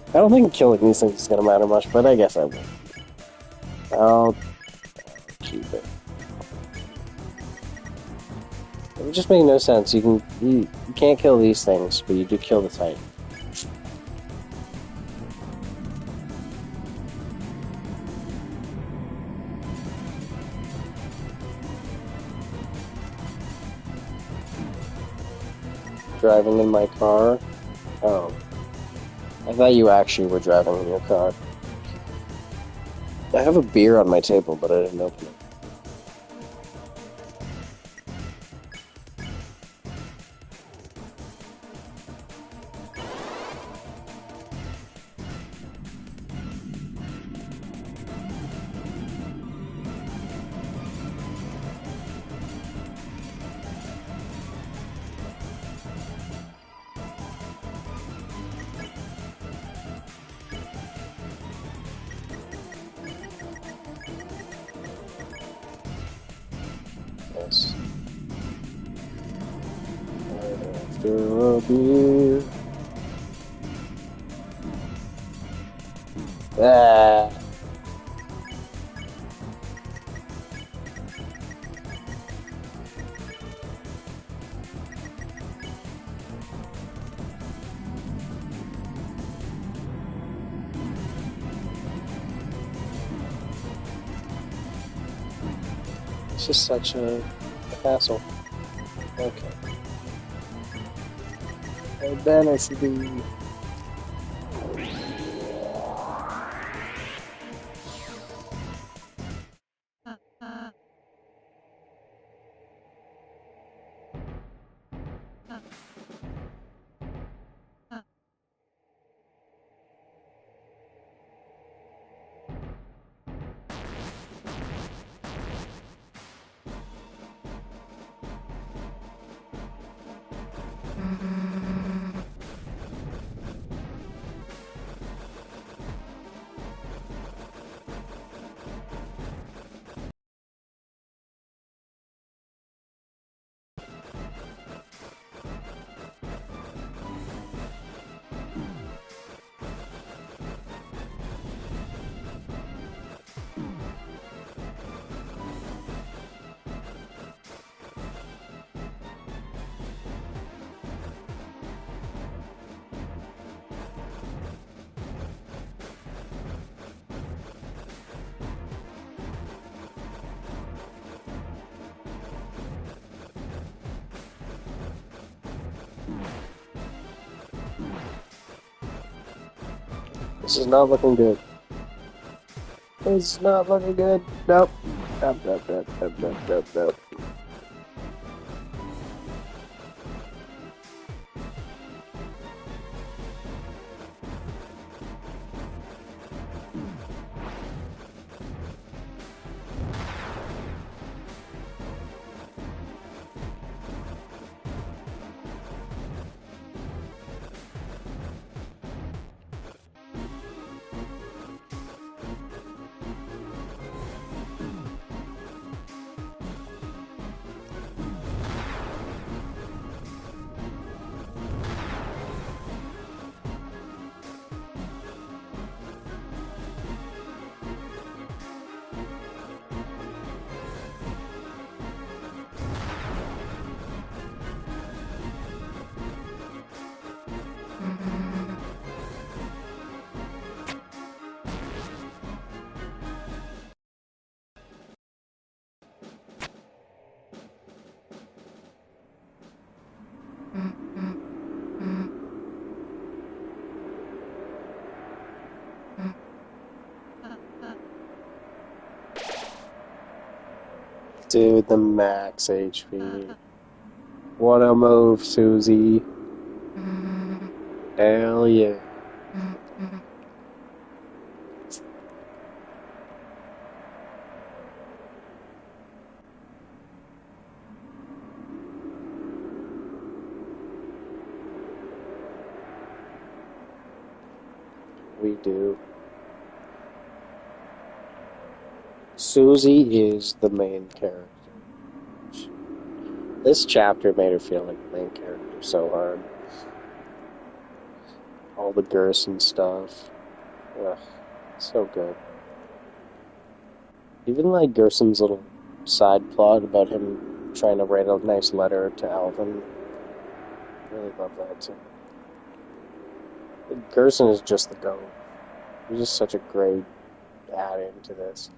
I don't think killing these things is gonna matter much, but I guess I will. I'll keep it. It would just make no sense. You can't kill these things, but you do kill the Titan. Driving in my car? Oh. I thought you actually were driving in your car. I have a beer on my table, but I didn't open it. Yes. Right after a beer. Ah. It's just such a hassle. Okay. And then I should be... This is not looking good. It's not looking good. Nope. Nope, nope, nope, nope, nope, nope, nope. Dude, the max HP. What a move, Susie. Hell yeah. We do. Susie is the main character. This chapter made her feel like the main character so hard. All the Gerson stuff. Ugh, so good. Even like Gerson's little side plot about him trying to write a nice letter to Alvin. I really love that too. Gerson is just the GOAT. He's just such a great add-in to this.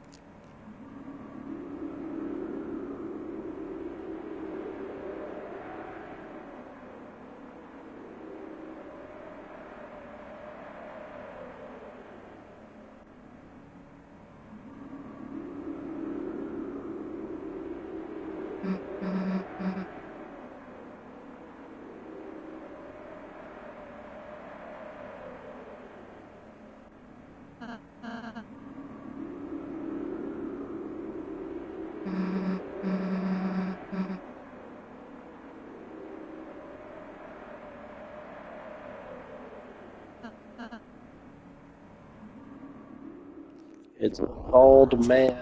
It's an old man.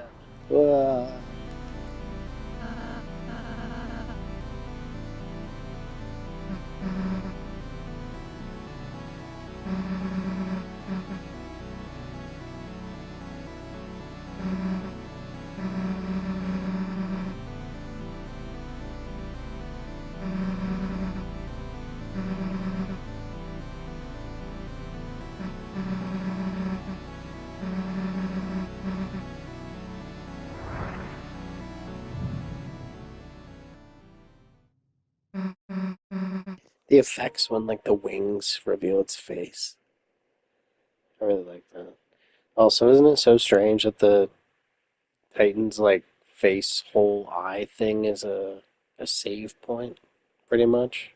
Ah. The effects when like the wings reveal its face. I really like that. Also, isn't it so strange that the Titan's like face whole eye thing is a save point, pretty much?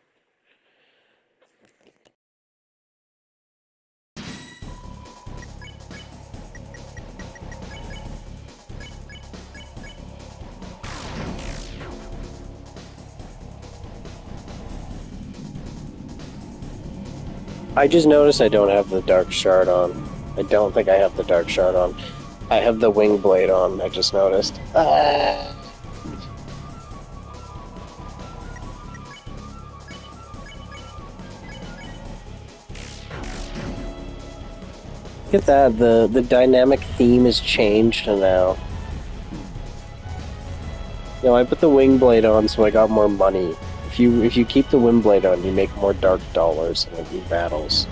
I just noticed I don't have the Dark Shard on. I don't think I have the Dark Shard on. I have the Wing Blade on, I just noticed. Ah! Look at that, the dynamic theme has changed now. You know, I put the Wing Blade on so I got more money. If you keep the Wing Blade on, you make more dark dollars in battles.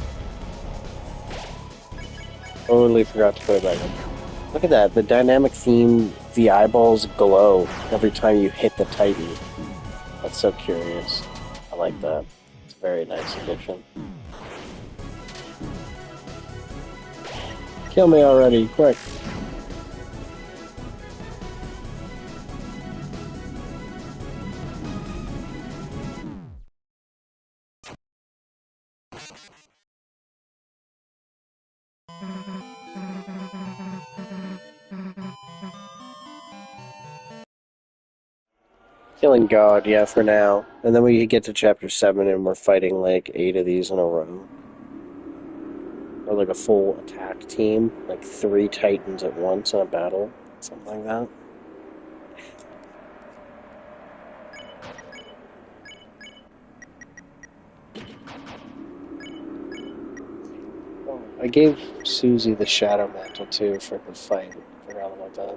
Totally forgot to put it back on. Look at that, the dynamic theme, the eyeballs glow every time you hit the Titan. That's so curious. I like that. It's a very nice addition. Kill me already, quick. Killing God, yeah, for now. And then we get to chapter 7 and we're fighting like 8 of these in a row. Or like a full attack team. Like 3 titans at once in a battle. Something like that. Oh, I gave Susie the Shadow Mantle too for the fight. Forgot about that.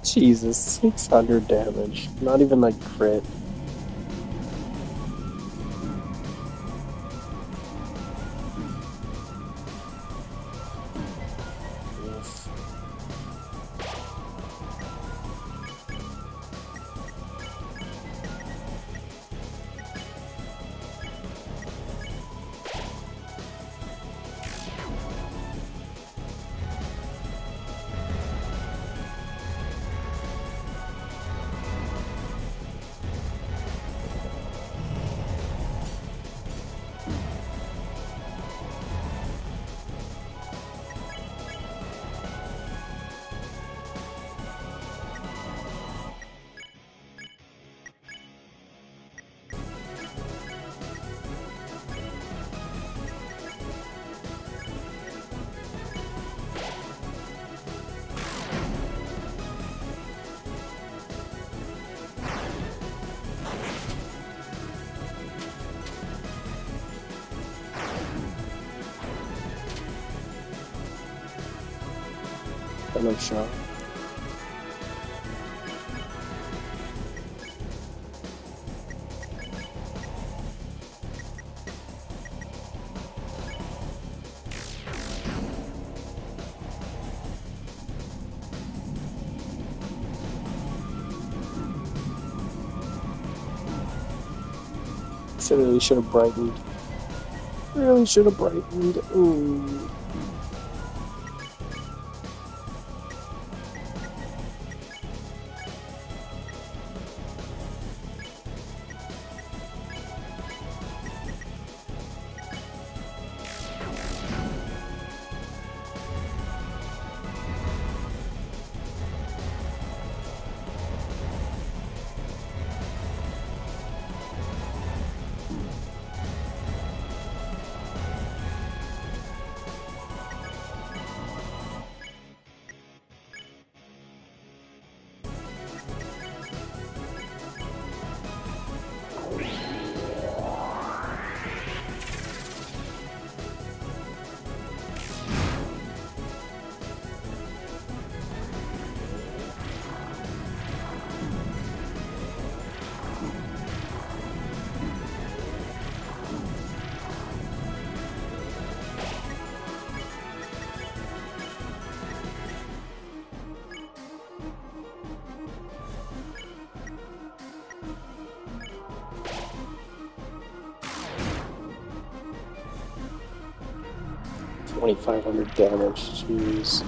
Jesus, 600 damage. Not even like crit. Oof. I'm not sure. Really should have brightened. Really should have brightened. Ooh. $2,500 damage, jeez.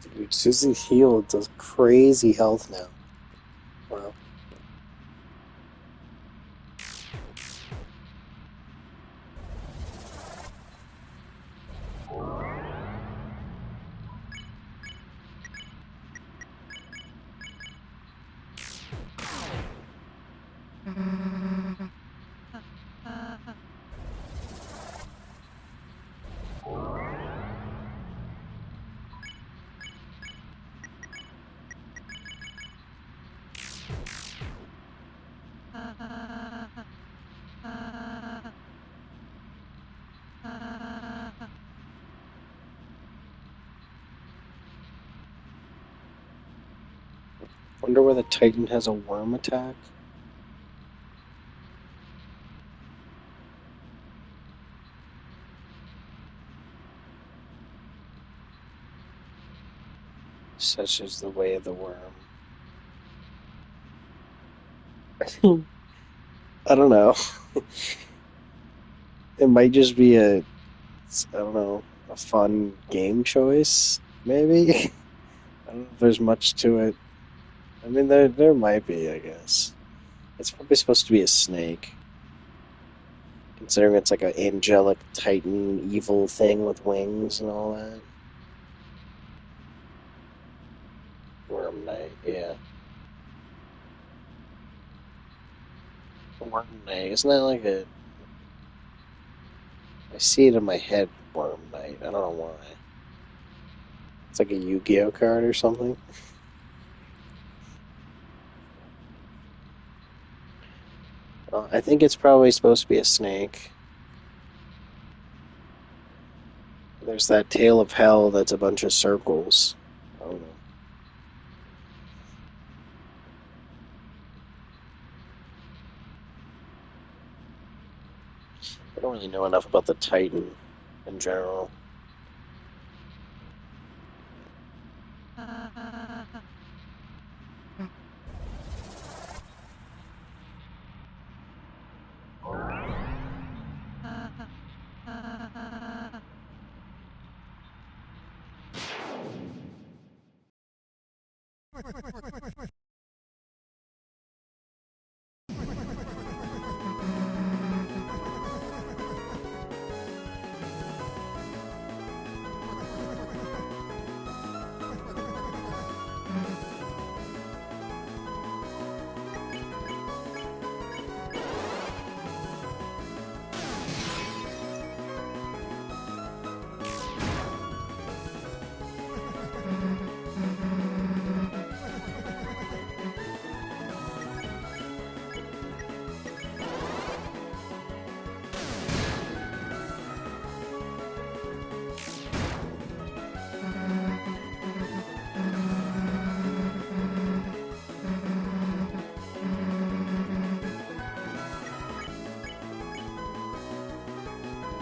Dude, Susie's healed does crazy health now. Wow. Wonder why the Titan has a worm attack. Such is the way of the worm. I don't know. It might just be I don't know, a fun game choice, maybe? I don't know if there's much to it. I mean, there might be, I guess. It's probably supposed to be a snake, considering it's like an angelic titan evil thing with wings and all that. Worm Knight, yeah. Worm Knight, isn't that like a... I see it in my head, Worm Knight. I don't know why. It's like a Yu-Gi-Oh card or something. I think it's probably supposed to be a snake. There's that tail of hell that's a bunch of circles. I don't know. I don't really know enough about the Titan in general.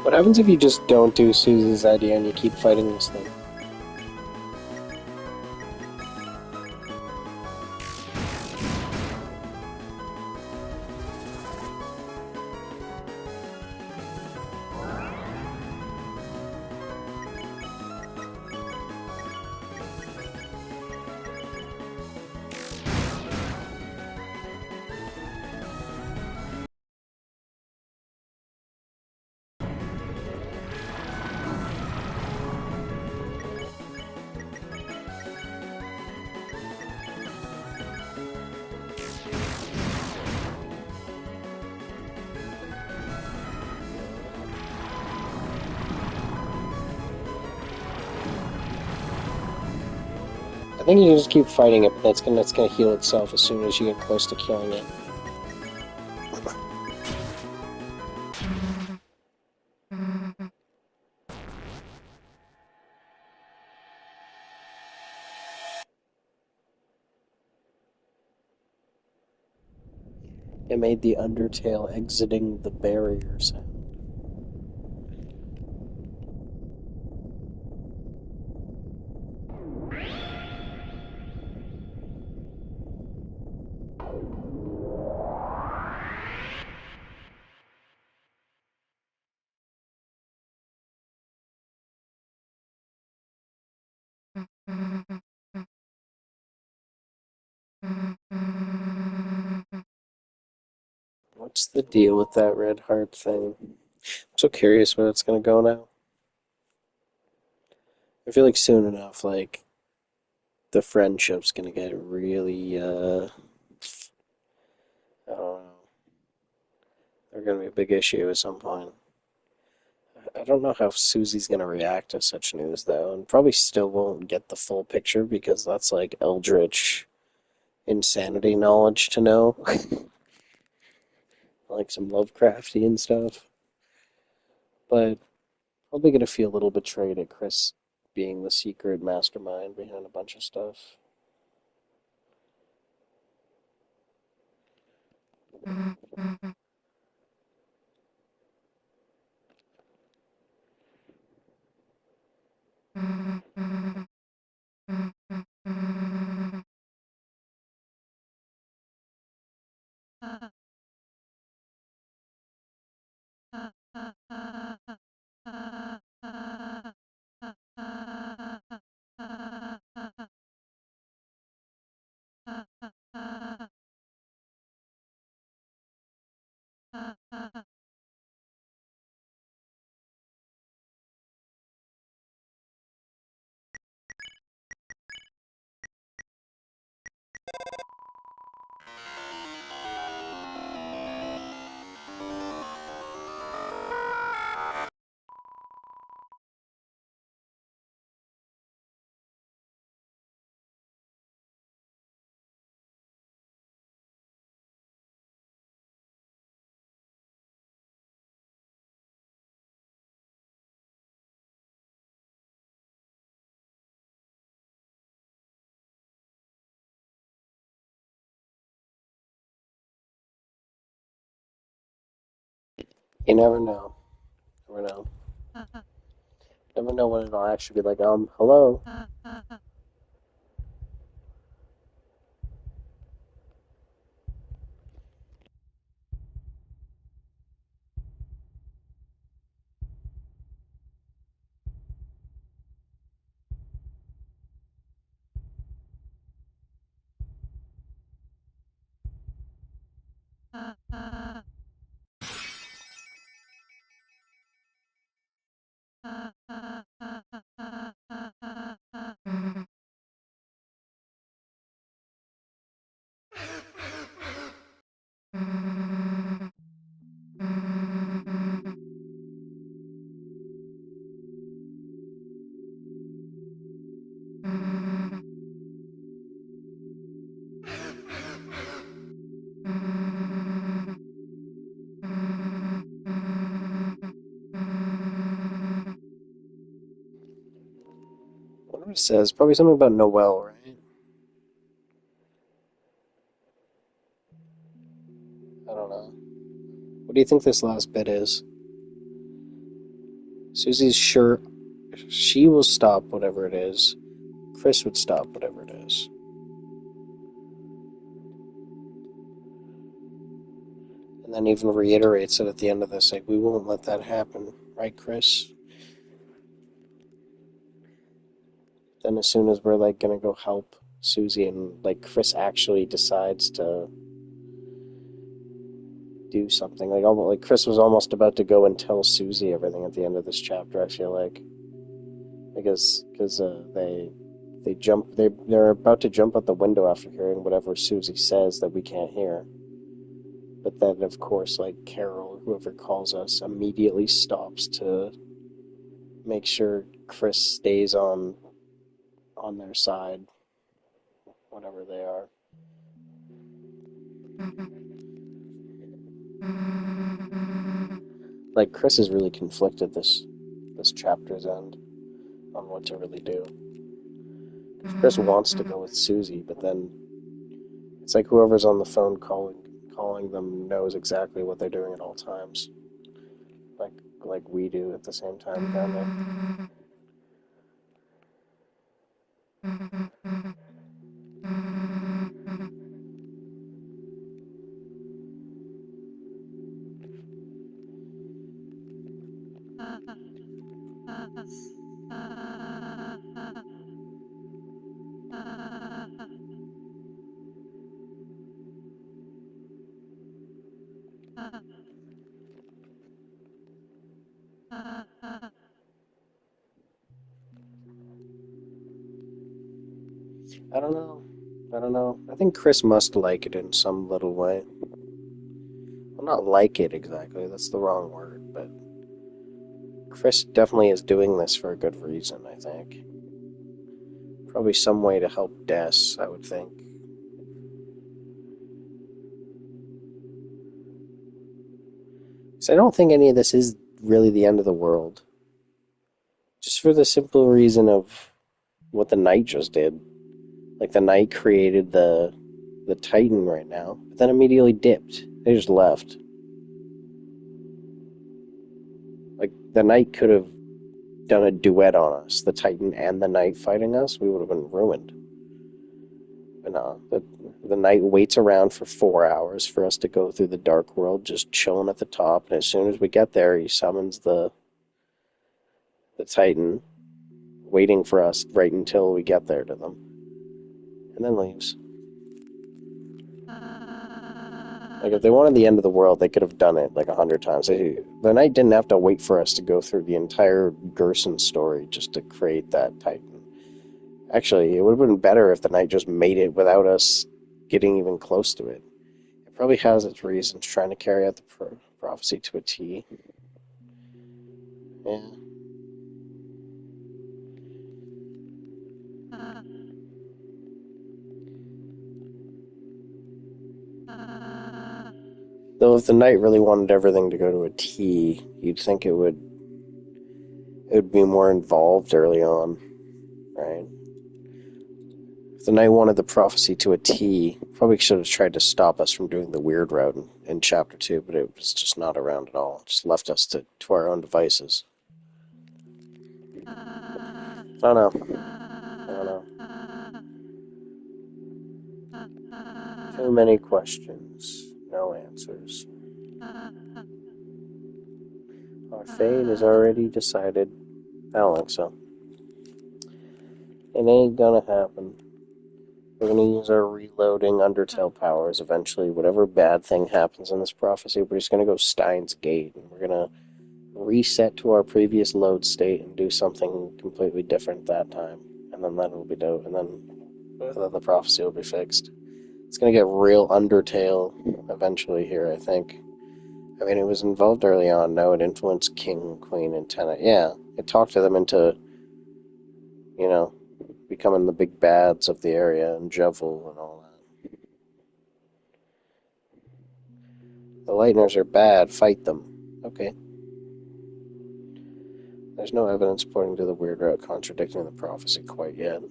What happens if you just don't do Susie's idea and you keep fighting this thing? I think you can just keep fighting it, but that's gonna heal itself as soon as you get close to killing it. It made the Undertale exiting the barrier sound. What's the deal with that red heart thing? I'm so curious where it's gonna go now. I feel like soon enough, like the friendship's gonna get really, I don't know. They're gonna be a big issue at some point. I don't know how Susie's gonna react to such news though, and probably still won't get the full picture because that's like eldritch insanity knowledge to know, like some Lovecraftian stuff. But probably gonna feel a little betrayed at Chris being the secret mastermind behind a bunch of stuff. You never know. Never know. Never know when it'll actually be like, hello. I wonder what it says. Probably something about Noel, right? I don't know. What do you think this last bit is? Susie's sure she will stop whatever it is. Chris would stop whatever it is. And then even reiterates it at the end of this, like, we won't let that happen, right, Chris? Then as soon as we're like gonna go help Susie and like Chris actually decides to do something, like almost like Chris was almost about to go and tell Susie everything at the end of this chapter. I feel like because they jump they're about to jump out the window after hearing whatever Susie says that we can't hear. But then of course like Carol, whoever calls us, immediately stops to make sure Chris stays on their side, whatever they are. Like Chris is really conflicted this chapter's end on what to really do. Chris wants to go with Susie, but then it's like whoever's on the phone calling them knows exactly what they're doing at all times. Like like we do at the same time, kinda. I don't know. I don't know. I think Chris must like it in some little way. Well, not like it exactly. That's the wrong word, but Chris definitely is doing this for a good reason, I think. Probably some way to help Des, I would think. So I don't think any of this is really the end of the world. Just for the simple reason of what the Knight just did. Like the Knight created the Titan right now, but then immediately dipped. They just left. Like the Knight could have done a duet on us, the Titan and the Knight fighting us, we would have been ruined. But no, the Knight waits around for 4 hours for us to go through the Dark World, just chilling at the top, and as soon as we get there, he summons the Titan, waiting for us right until we get there to them, and then leaves. Like, if they wanted the end of the world, they could have done it like 100 times. The Knight didn't have to wait for us to go through the entire Gerson story just to create that Titan. Actually, it would have been better if the Knight just made it without us getting even close to it. It probably has its reasons trying to carry out the prophecy to a T. Yeah. Though if the Knight really wanted everything to go to a T, you'd think it would be more involved early on, right? If the Knight wanted the prophecy to a T, probably should have tried to stop us from doing the weird route in Chapter 2, but it was just not around at all. It just left us to our own devices. I don't know. I don't know. Too many questions, no answers. Our fate is already decided. I don't think so. It ain't gonna happen. We're gonna use our reloading Undertale powers eventually. Whatever bad thing happens in this prophecy, we're just gonna go Steins Gate, and we're gonna reset to our previous load state and do something completely different that time. And then that'll be dope. And then the prophecy will be fixed. It's gonna get real Undertale eventually here, I think. I mean, it was involved early on. No, it influenced King, Queen, and Tenant. Yeah, it talked to them into, you know, becoming the big bads of the area and Jevil and all that. The Lightners are bad. Fight them. Okay. There's no evidence pointing to the weird route contradicting the prophecy quite yet.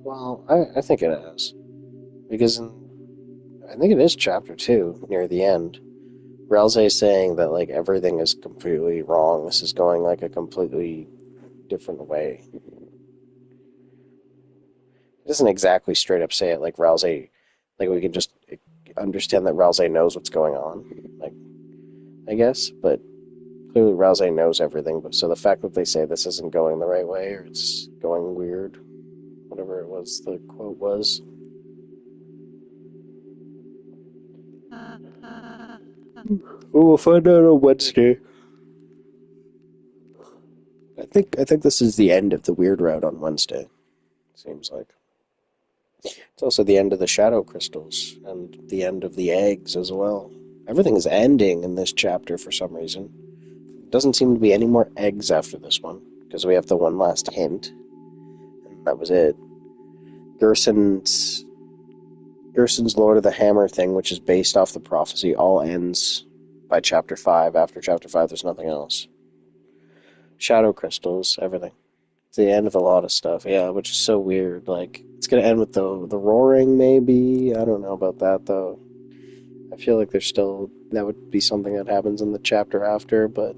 Well, I think it has. Because I think it is chapter 2, near the end. Ralze is saying that, like, everything is completely wrong. This is going, like, a completely different way. It doesn't exactly straight up say it like Ralze, like, we can just understand that Ralze knows what's going on, like, I guess, but clearly Ralze knows everything, but so the fact that they say this isn't going the right way, or it's going weird, whatever it was the quote was. Well, we'll find out on Wednesday. I think this is the end of the weird route on Wednesday. Seems like it's also the end of the shadow crystals and the end of the eggs as well. Everything is ending in this chapter for some reason. Doesn't seem to be any more eggs after this one because we have the one last hint, and that was it. Gerson's Lord of the Hammer thing, which is based off the prophecy, all ends by chapter 5. After chapter 5, there's nothing else. Shadow crystals, everything. It's the end of a lot of stuff, yeah, which is so weird. Like, it's gonna end with the roaring, maybe. I don't know about that though. I feel like there's still that would be something that happens in the chapter after, but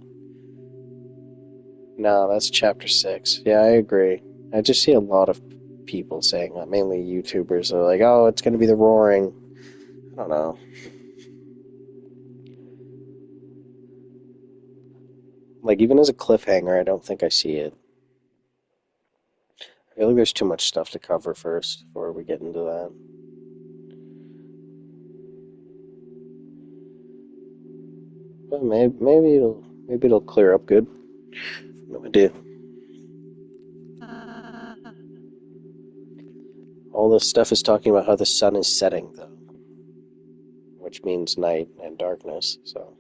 no, that's chapter 6. Yeah, I agree. I just see a lot of people saying that, mainly YouTubers. Are like, oh, it's gonna be the roaring. I don't know. Like, even as a cliffhanger, I don't think I see it. I feel like there's too much stuff to cover first before we get into that. But maybe it'll clear up good. No idea. All this stuff is talking about how the sun is setting, though, which means night and darkness. So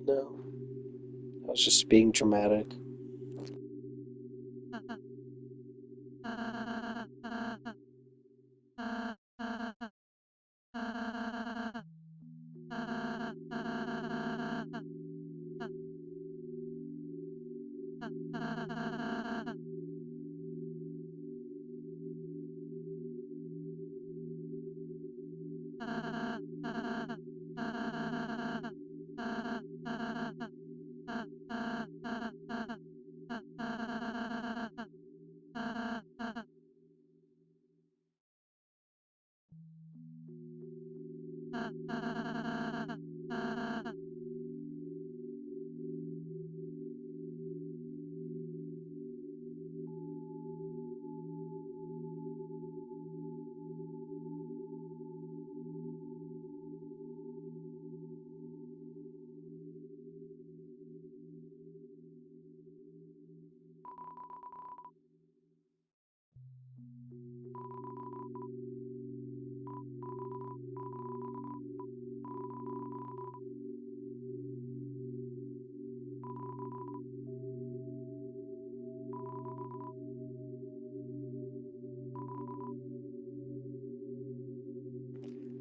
no, I was just being dramatic.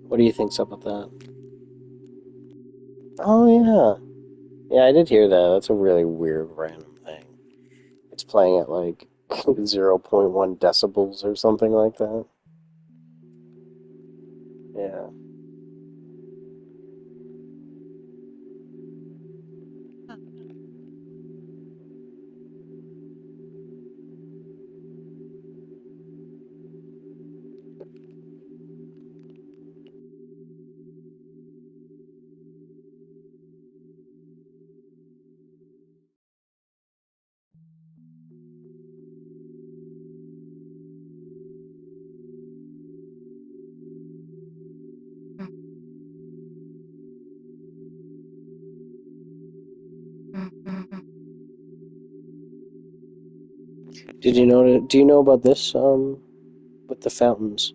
What do you think's up with that? Oh yeah, yeah, I did hear that. That's a really weird random thing. It's playing at like zero point 0.1 decibels or something like that. Yeah. Did you know? Do you know about this? With the fountains,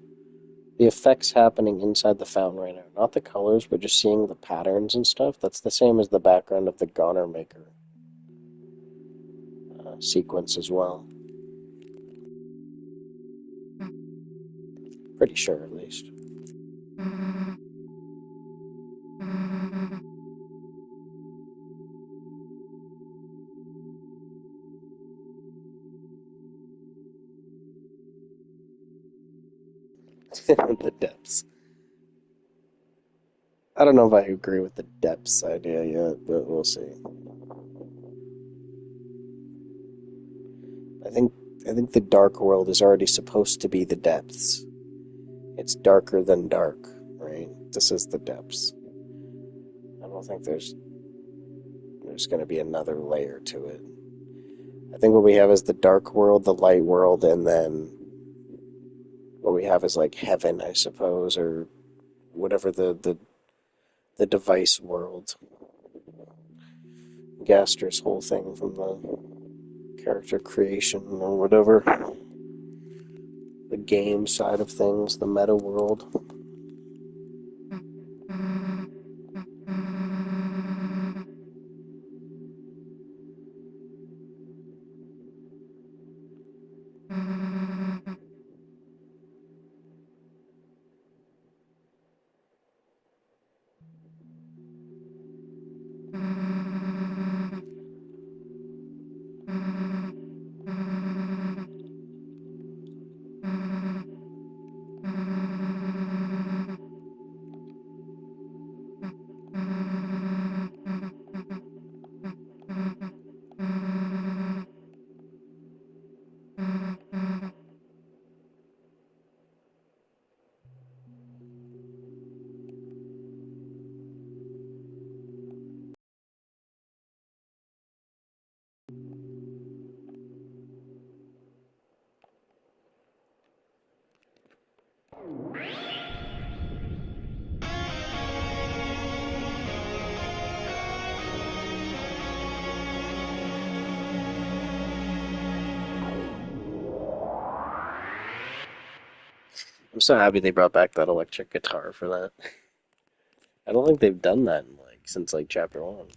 the effects happening inside the fountain right now, not the colors, but just seeing the patterns and stuff. That's the same as the background of the Goner Maker sequence as well. Pretty sure, at least. The depths. I don't know if I agree with the depths idea yet, but we'll see. I think I think the dark world is already supposed to be the depths. It's darker than dark, right? This is the depths. I don't think there's going to be another layer to it. I think what we have is the dark world, the light world, and then what we have is like heaven, I suppose, or whatever the device world. Gaster's whole thing from the character creation or whatever. The game side of things, the meta world. I'm so happy they brought back that electric guitar for that. I don't think they've done that in since chapter one.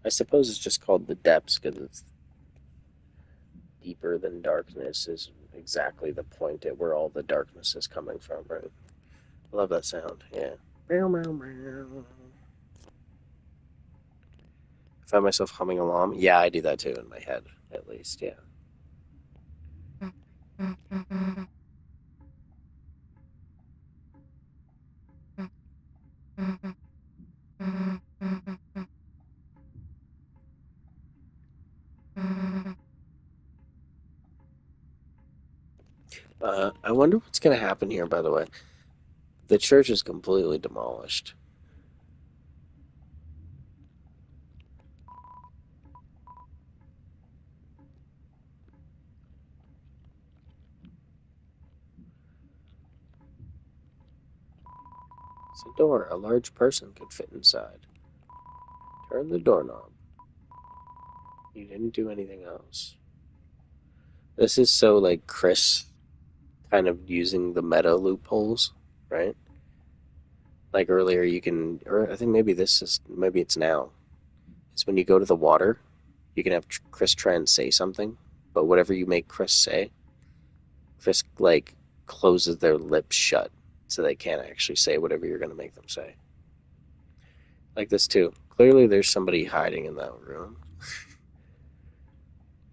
I suppose it's just called the depths because it's deeper than darkness is exactly the point at where all the darkness is coming from, right? I love that sound. Yeah. Meow, meow, meow. I find myself humming along. Yeah, I do that too in my head, at least. Yeah. I wonder what's going to happen here, by the way. The church is completely demolished. It's a door. A large person could fit inside. Turn the doorknob. You didn't do anything else. This is so Chris kind of using the meta loopholes, right? Like earlier, you can, or I think maybe it's now. It's when you go to the water, you can have Chris try and say something, but whatever you make Chris say, Chris closes their lips shut so they can't actually say whatever you're going to make them say. Like this too. Clearly, there's somebody hiding in that room,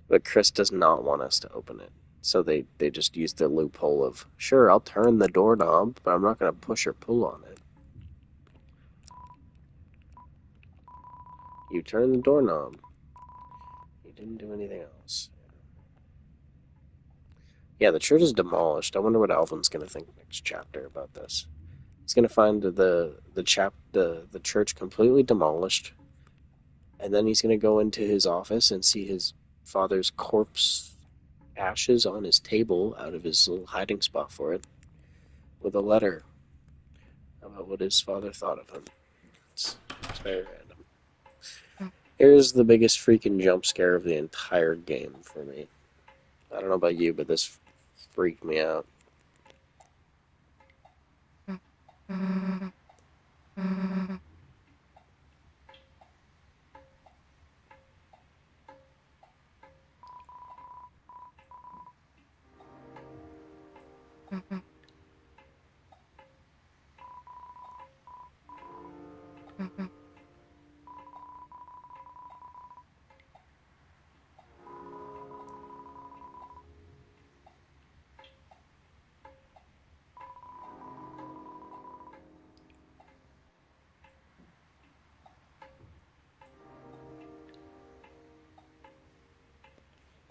but Chris does not want us to open it. So they just use the loophole of, sure, I'll turn the doorknob, but I'm not going to push or pull on it. You turn the doorknob. You didn't do anything else. Yeah, the church is demolished. I wonder what Alvin's going to think next chapter about this. He's going to find the church completely demolished, and then he's going to go into his office and see his father's corpse ashes on his table out of his little hiding spot for it, with a letter about what his father thought of him. It's very random. Here's the biggest freaking jump scare of the entire game for me. I don't know about you, but this freaked me out.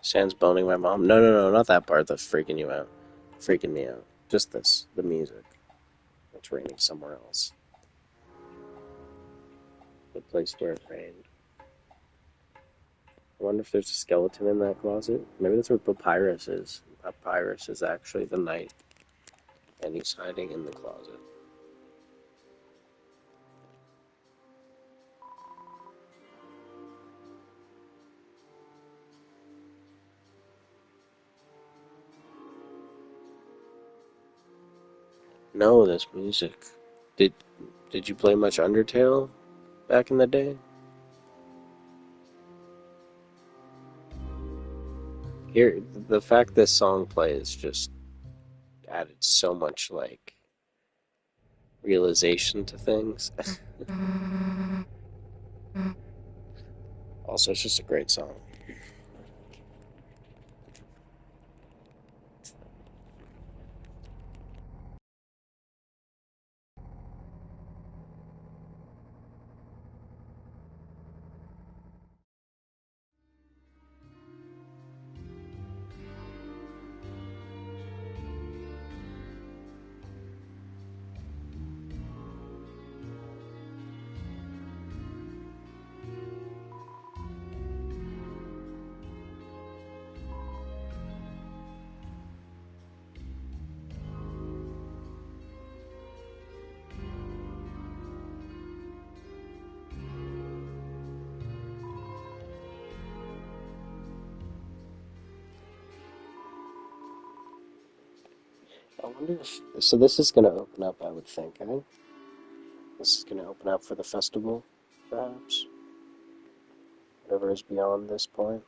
Sans boning my mom. No, no, no, not that part that's freaking you out. Freaking me out. Just this, the music. It's raining somewhere else. The place where it rained. I wonder if there's a skeleton in that closet. Maybe that's where Papyrus is. Papyrus is actually the knight, and he's hiding in the closet. No, this music. Did did you play much Undertale back in the day? Here, the fact this song plays just added so much realization to things. Also, it's just a great song. I wonder if so. This is gonna open up, I would think. I think this is gonna open up for the festival, perhaps. Whatever is beyond this point.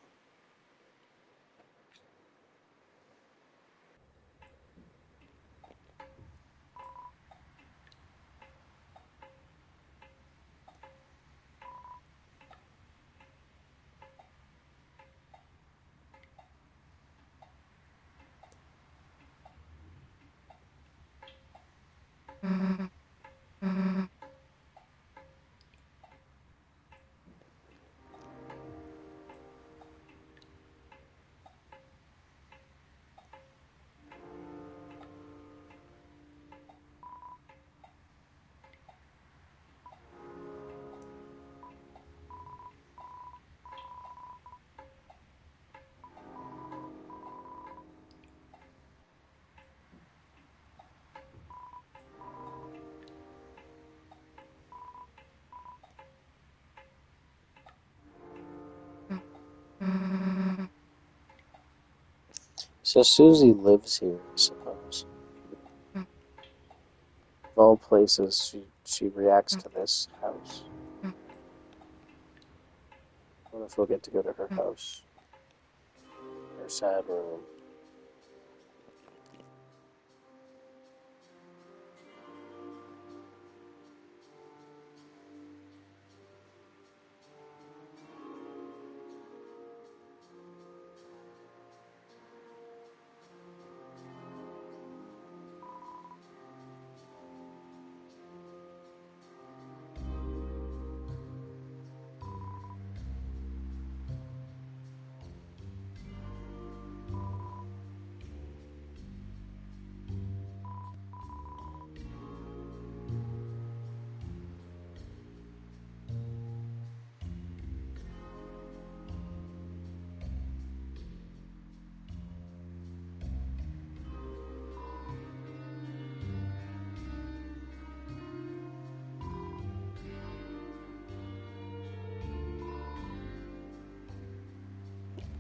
So Susie lives here, I suppose. Of all places, she reacts to this house. I wonder if we'll get to go to her house. Her sad room.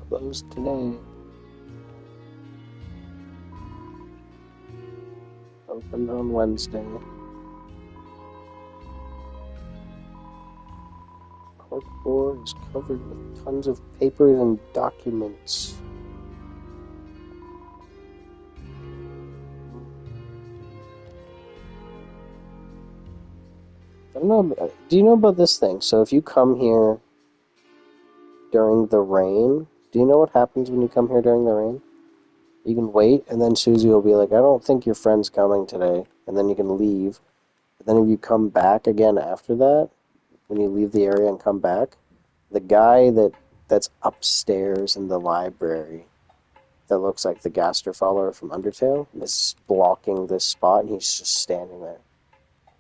Closed today. Opened on Wednesday. Corkboard is covered with tons of papers and documents. I don't know. Do you know about this thing? So if you come here during the rain, do you know what happens when you come here during the rain? You can wait, and then Susie will be like, I don't think your friend's coming today. And then you can leave. And then if you come back again after that, when you leave the area and come back, the guy that's upstairs in the library that looks like the Gaster follower from Undertale is blocking this spot, and he's just standing there.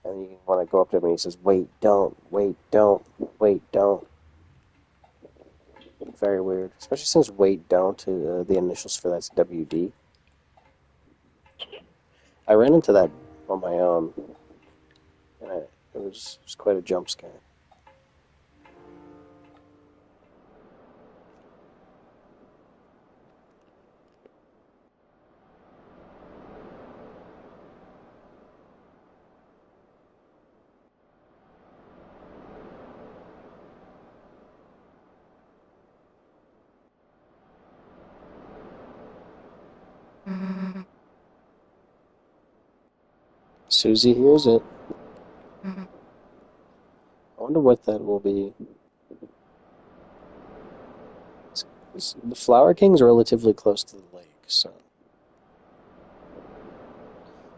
And you want to go up to him, and he says, wait, don't, wait, don't, wait, don't. Very weird. Especially since wait, don't, the initials for that's WD. I ran into that on my own, and it was quite a jump scare. Susie hears it. I wonder what that will be. The Flower King's relatively close to the lake, so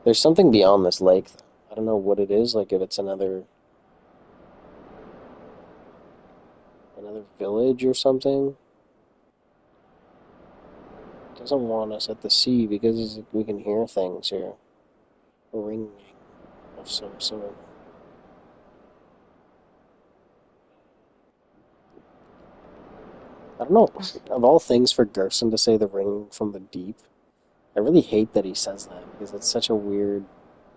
there's something beyond this lake, though. I don't know what it is. Like if it's another village or something. It doesn't want us at the sea because we can hear things here. A ringing of some sort. I don't know. Of all things for Gerson to say the ring from the deep, I really hate that he says that because it's such a weird.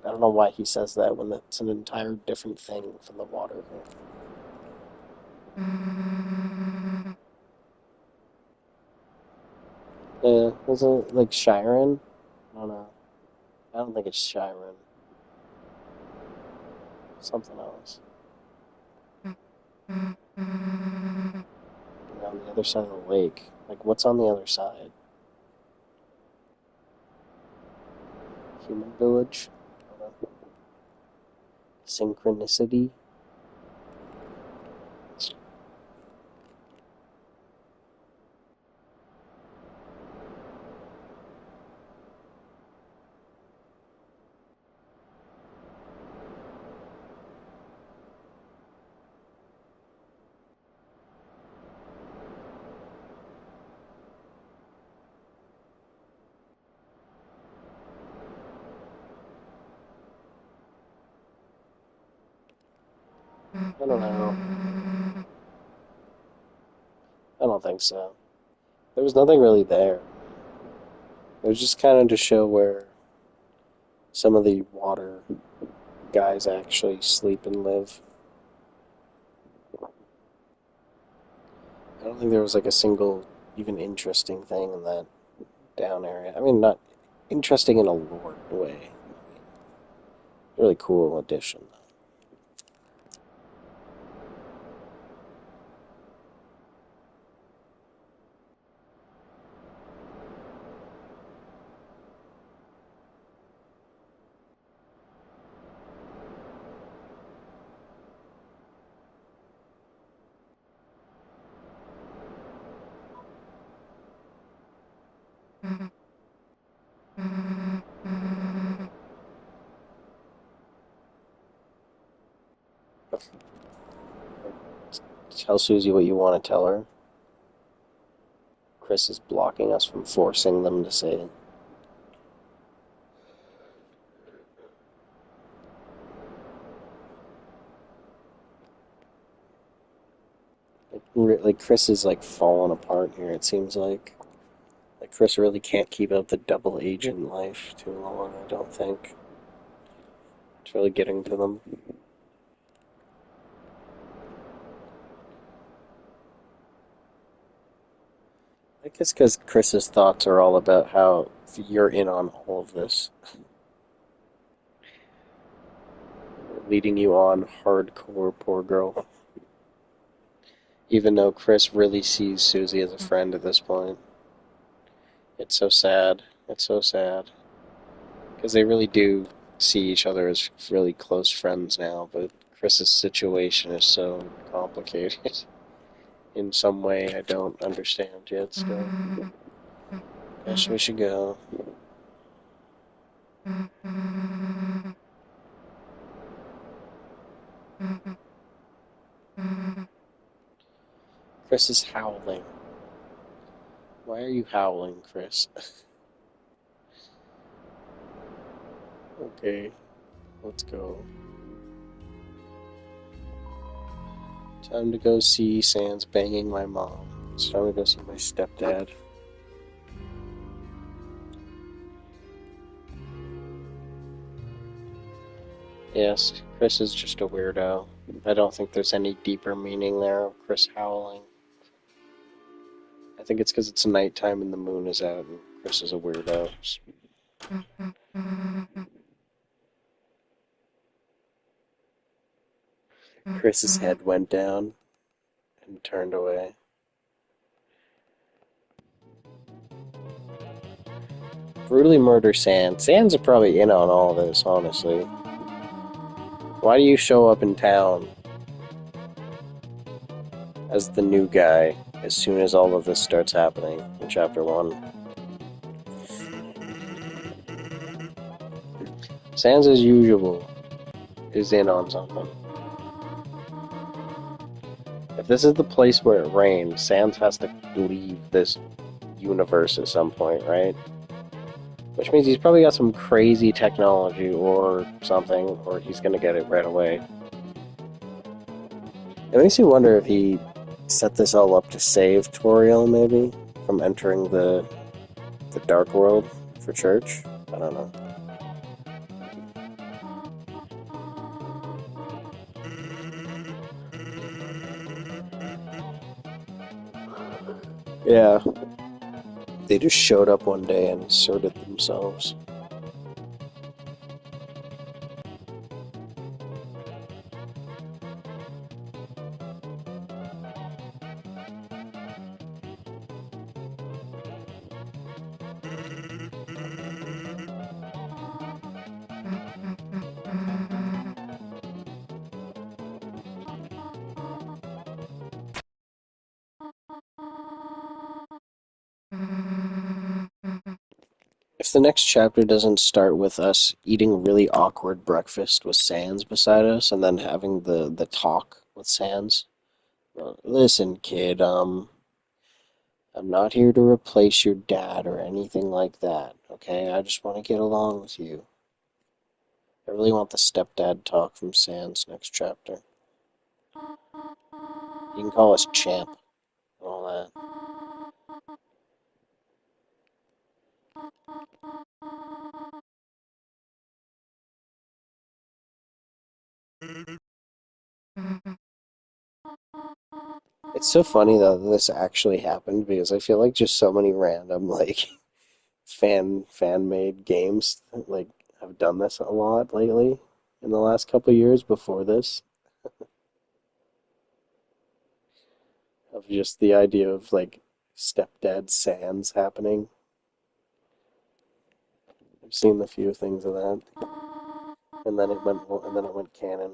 I don't know why he says that when it's an entire different thing from the water. Was it like Shiren? I don't know. don't think it's Chiron. Something else. You're on the other side of the lake. Like, what's on the other side? Human village? I don't know. Synchronicity? I don't know. I don't think so. There was nothing really there. It was just kind of to show where some of the water guys actually sleep and live. I don't think there was like a single even interesting thing in that down area. I mean, not interesting in a lore way. Really cool addition. Tell Susie what you want to tell her. Chris is blocking us from forcing them to say it. Like Chris is like falling apart here. It seems like Chris really can't keep up the double agent life too long. I don't think it's really getting to them. I guess because Chris's thoughts are all about how you're in on all of this, leading you on hardcore, poor girl. Even though Chris really sees Susie as a friend at this point. It's so sad. It's so sad. Because they really do see each other as really close friends now, but Chris's situation is so complicated in some way I don't understand yet still. Guess we should go. Chris is howling. Why are you howling, Chris? Okay, let's go. Time to go see Sans banging my mom. It's time to go see my stepdad. Yes, Chris is just a weirdo. I don't think there's any deeper meaning there of Chris howling. I think it's because it's nighttime and the moon is out and Chris is a weirdo. Chris's head went down and turned away. Brutally murder Sans. Sans are probably in on all this, honestly. Why do you show up in town as the new guy as soon as all of this starts happening in Chapter 1? Sans, as usual, is in on something. If this is the place where it rains, Sans has to leave this universe at some point, right? Which means he's probably got some crazy technology or something, or he's gonna get it right away. It makes me wonder if he set this all up to save Toriel, maybe, from entering the Dark World for Church? I don't know. Yeah. They just showed up one day and inserted themselves. If the next chapter doesn't start with us eating really awkward breakfast with Sans beside us and then having the talk with Sans, listen, kid, I'm not here to replace your dad or anything like that, okay? I just want to get along with you. I really want the stepdad talk from Sans next chapter. You can call us champ and all that. It's so funny though that this actually happened because I feel like just so many random like fan made games like have done this a lot lately in the last couple of years before this of just the idea of like stepdad Sans happening. I've seen a few things of that, and then it went canon.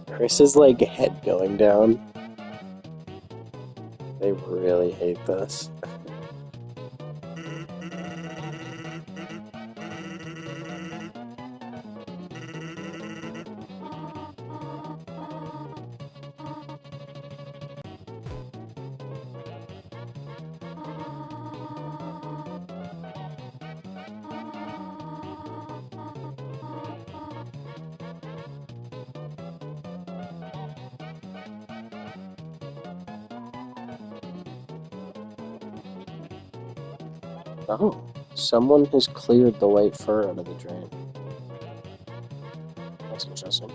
Chris's like head going down. They really hate this. Oh, someone has cleared the white fur out of the drain. That's interesting.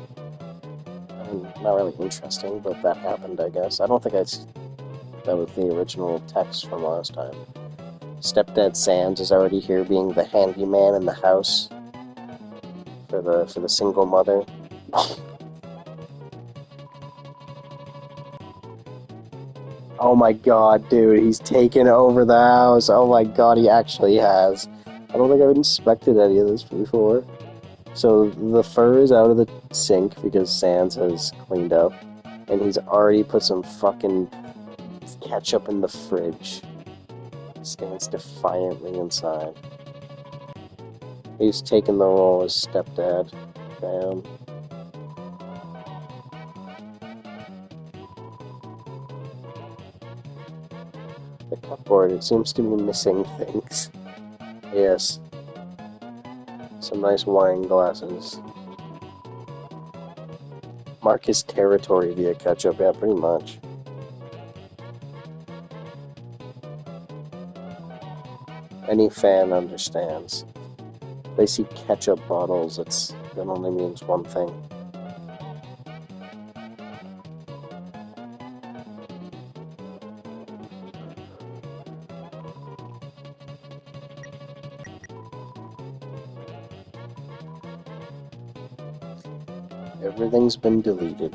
I mean, not really interesting, but that happened, I guess. I don't think that was the original text from last time. Stepdad Sans is already here being the handyman in the house for the single mother. Oh my god, dude, he's taken over the house. Oh my god, he actually has. I don't think I've inspected any of this before. So the fur is out of the sink because Sans has cleaned up, and he's already put some fucking ketchup in the fridge. Stands defiantly inside. He's taken the role as stepdad. Damn. The cupboard, it seems to be missing things. Yes. Some nice wine glasses. Mark his territory via ketchup, yeah, pretty much. Any fan understands. They see ketchup bottles, that only means one thing. Everything's been deleted.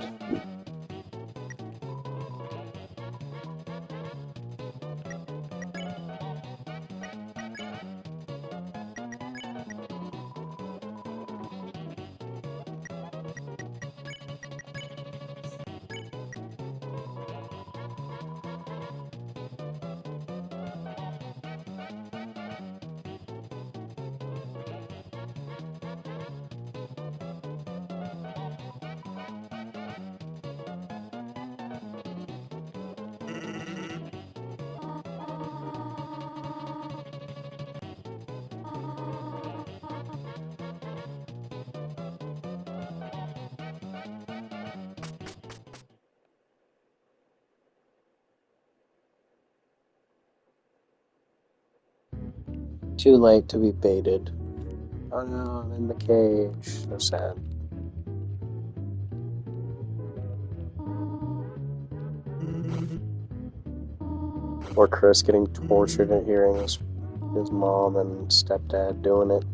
Too late to be baited. Oh no, I'm in the cage. So sad. Or Chris getting tortured and hearing his mom and stepdad doing it.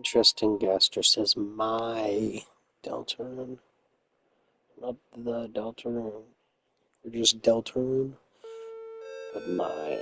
Interesting Gaster says my Deltarune, not the Deltarune. We're just Deltarune, but my.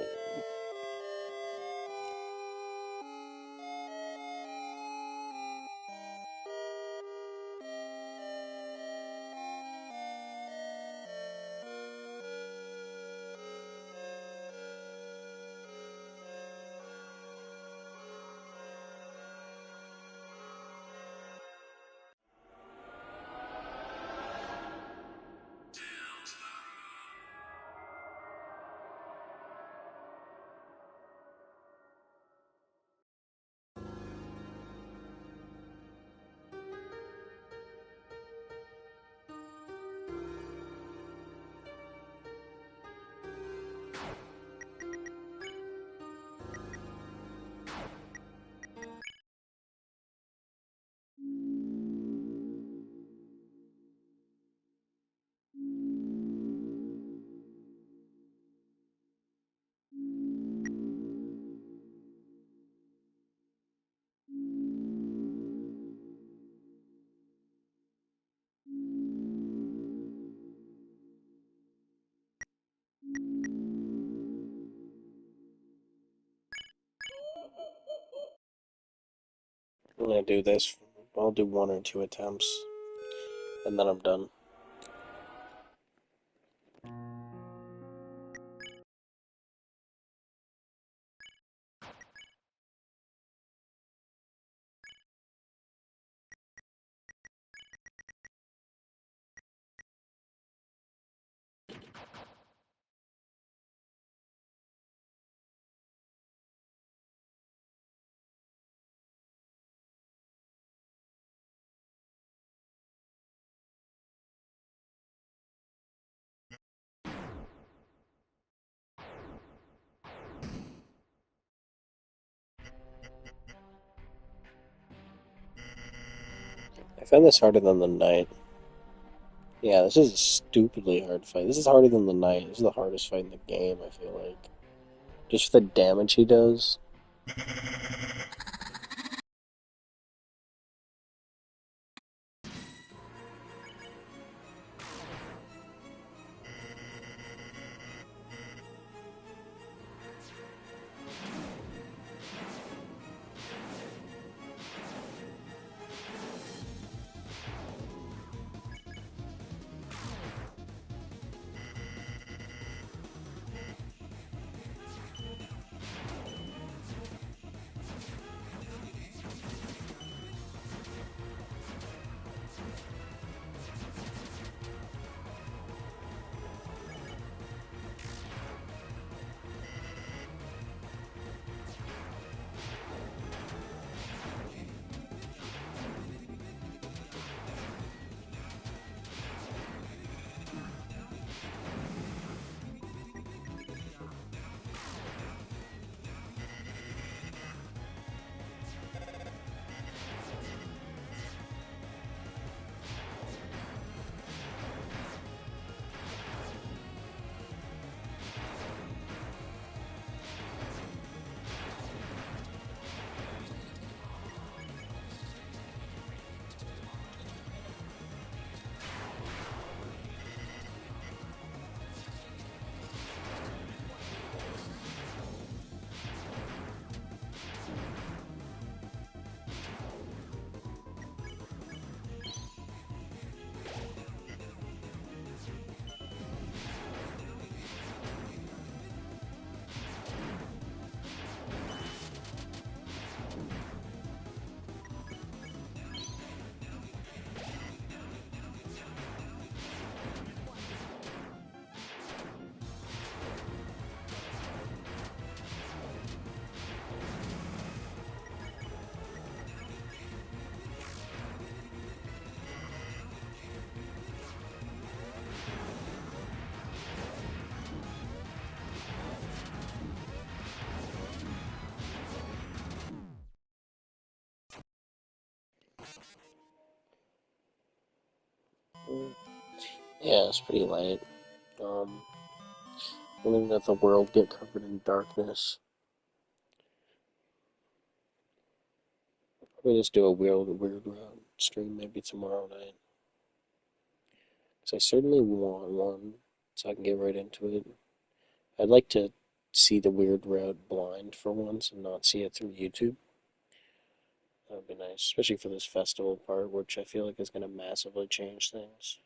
I'm gonna do this. I'll do one or two attempts, and then I'm done. I found this harder than the night. Yeah, this is a stupidly hard fight. This is harder than the night. This is the hardest fight in the game, I feel like. Just the damage he does. Yeah, it's pretty light. Um, don't even let the world get covered in darkness. Probably just do a weird round stream maybe tomorrow night. Because I certainly want one, so I can get right into it. I'd like to see the weird route blind for once and not see it through YouTube. That would be nice, especially for this festival part, which I feel like is going to massively change things.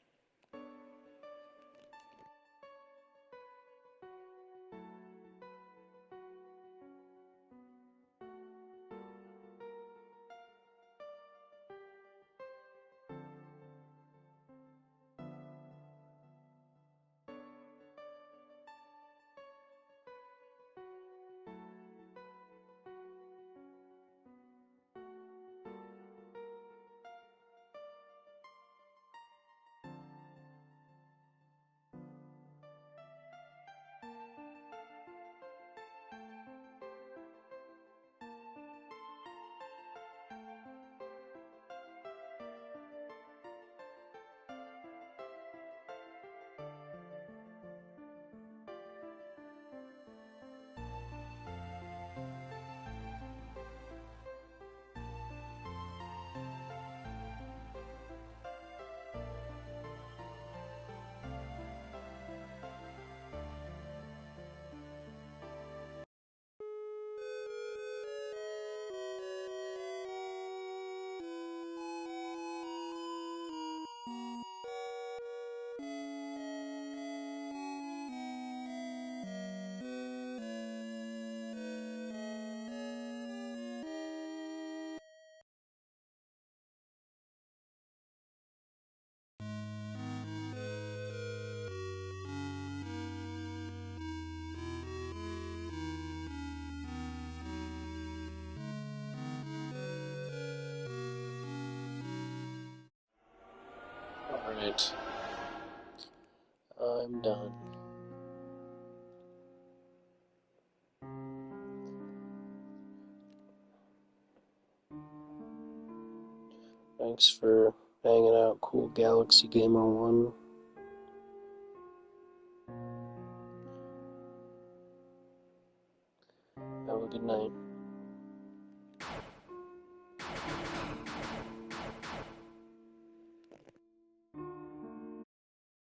Alright, I'm done. Thanks for hanging out, Cool Galaxy Gamer 1. Have a good night.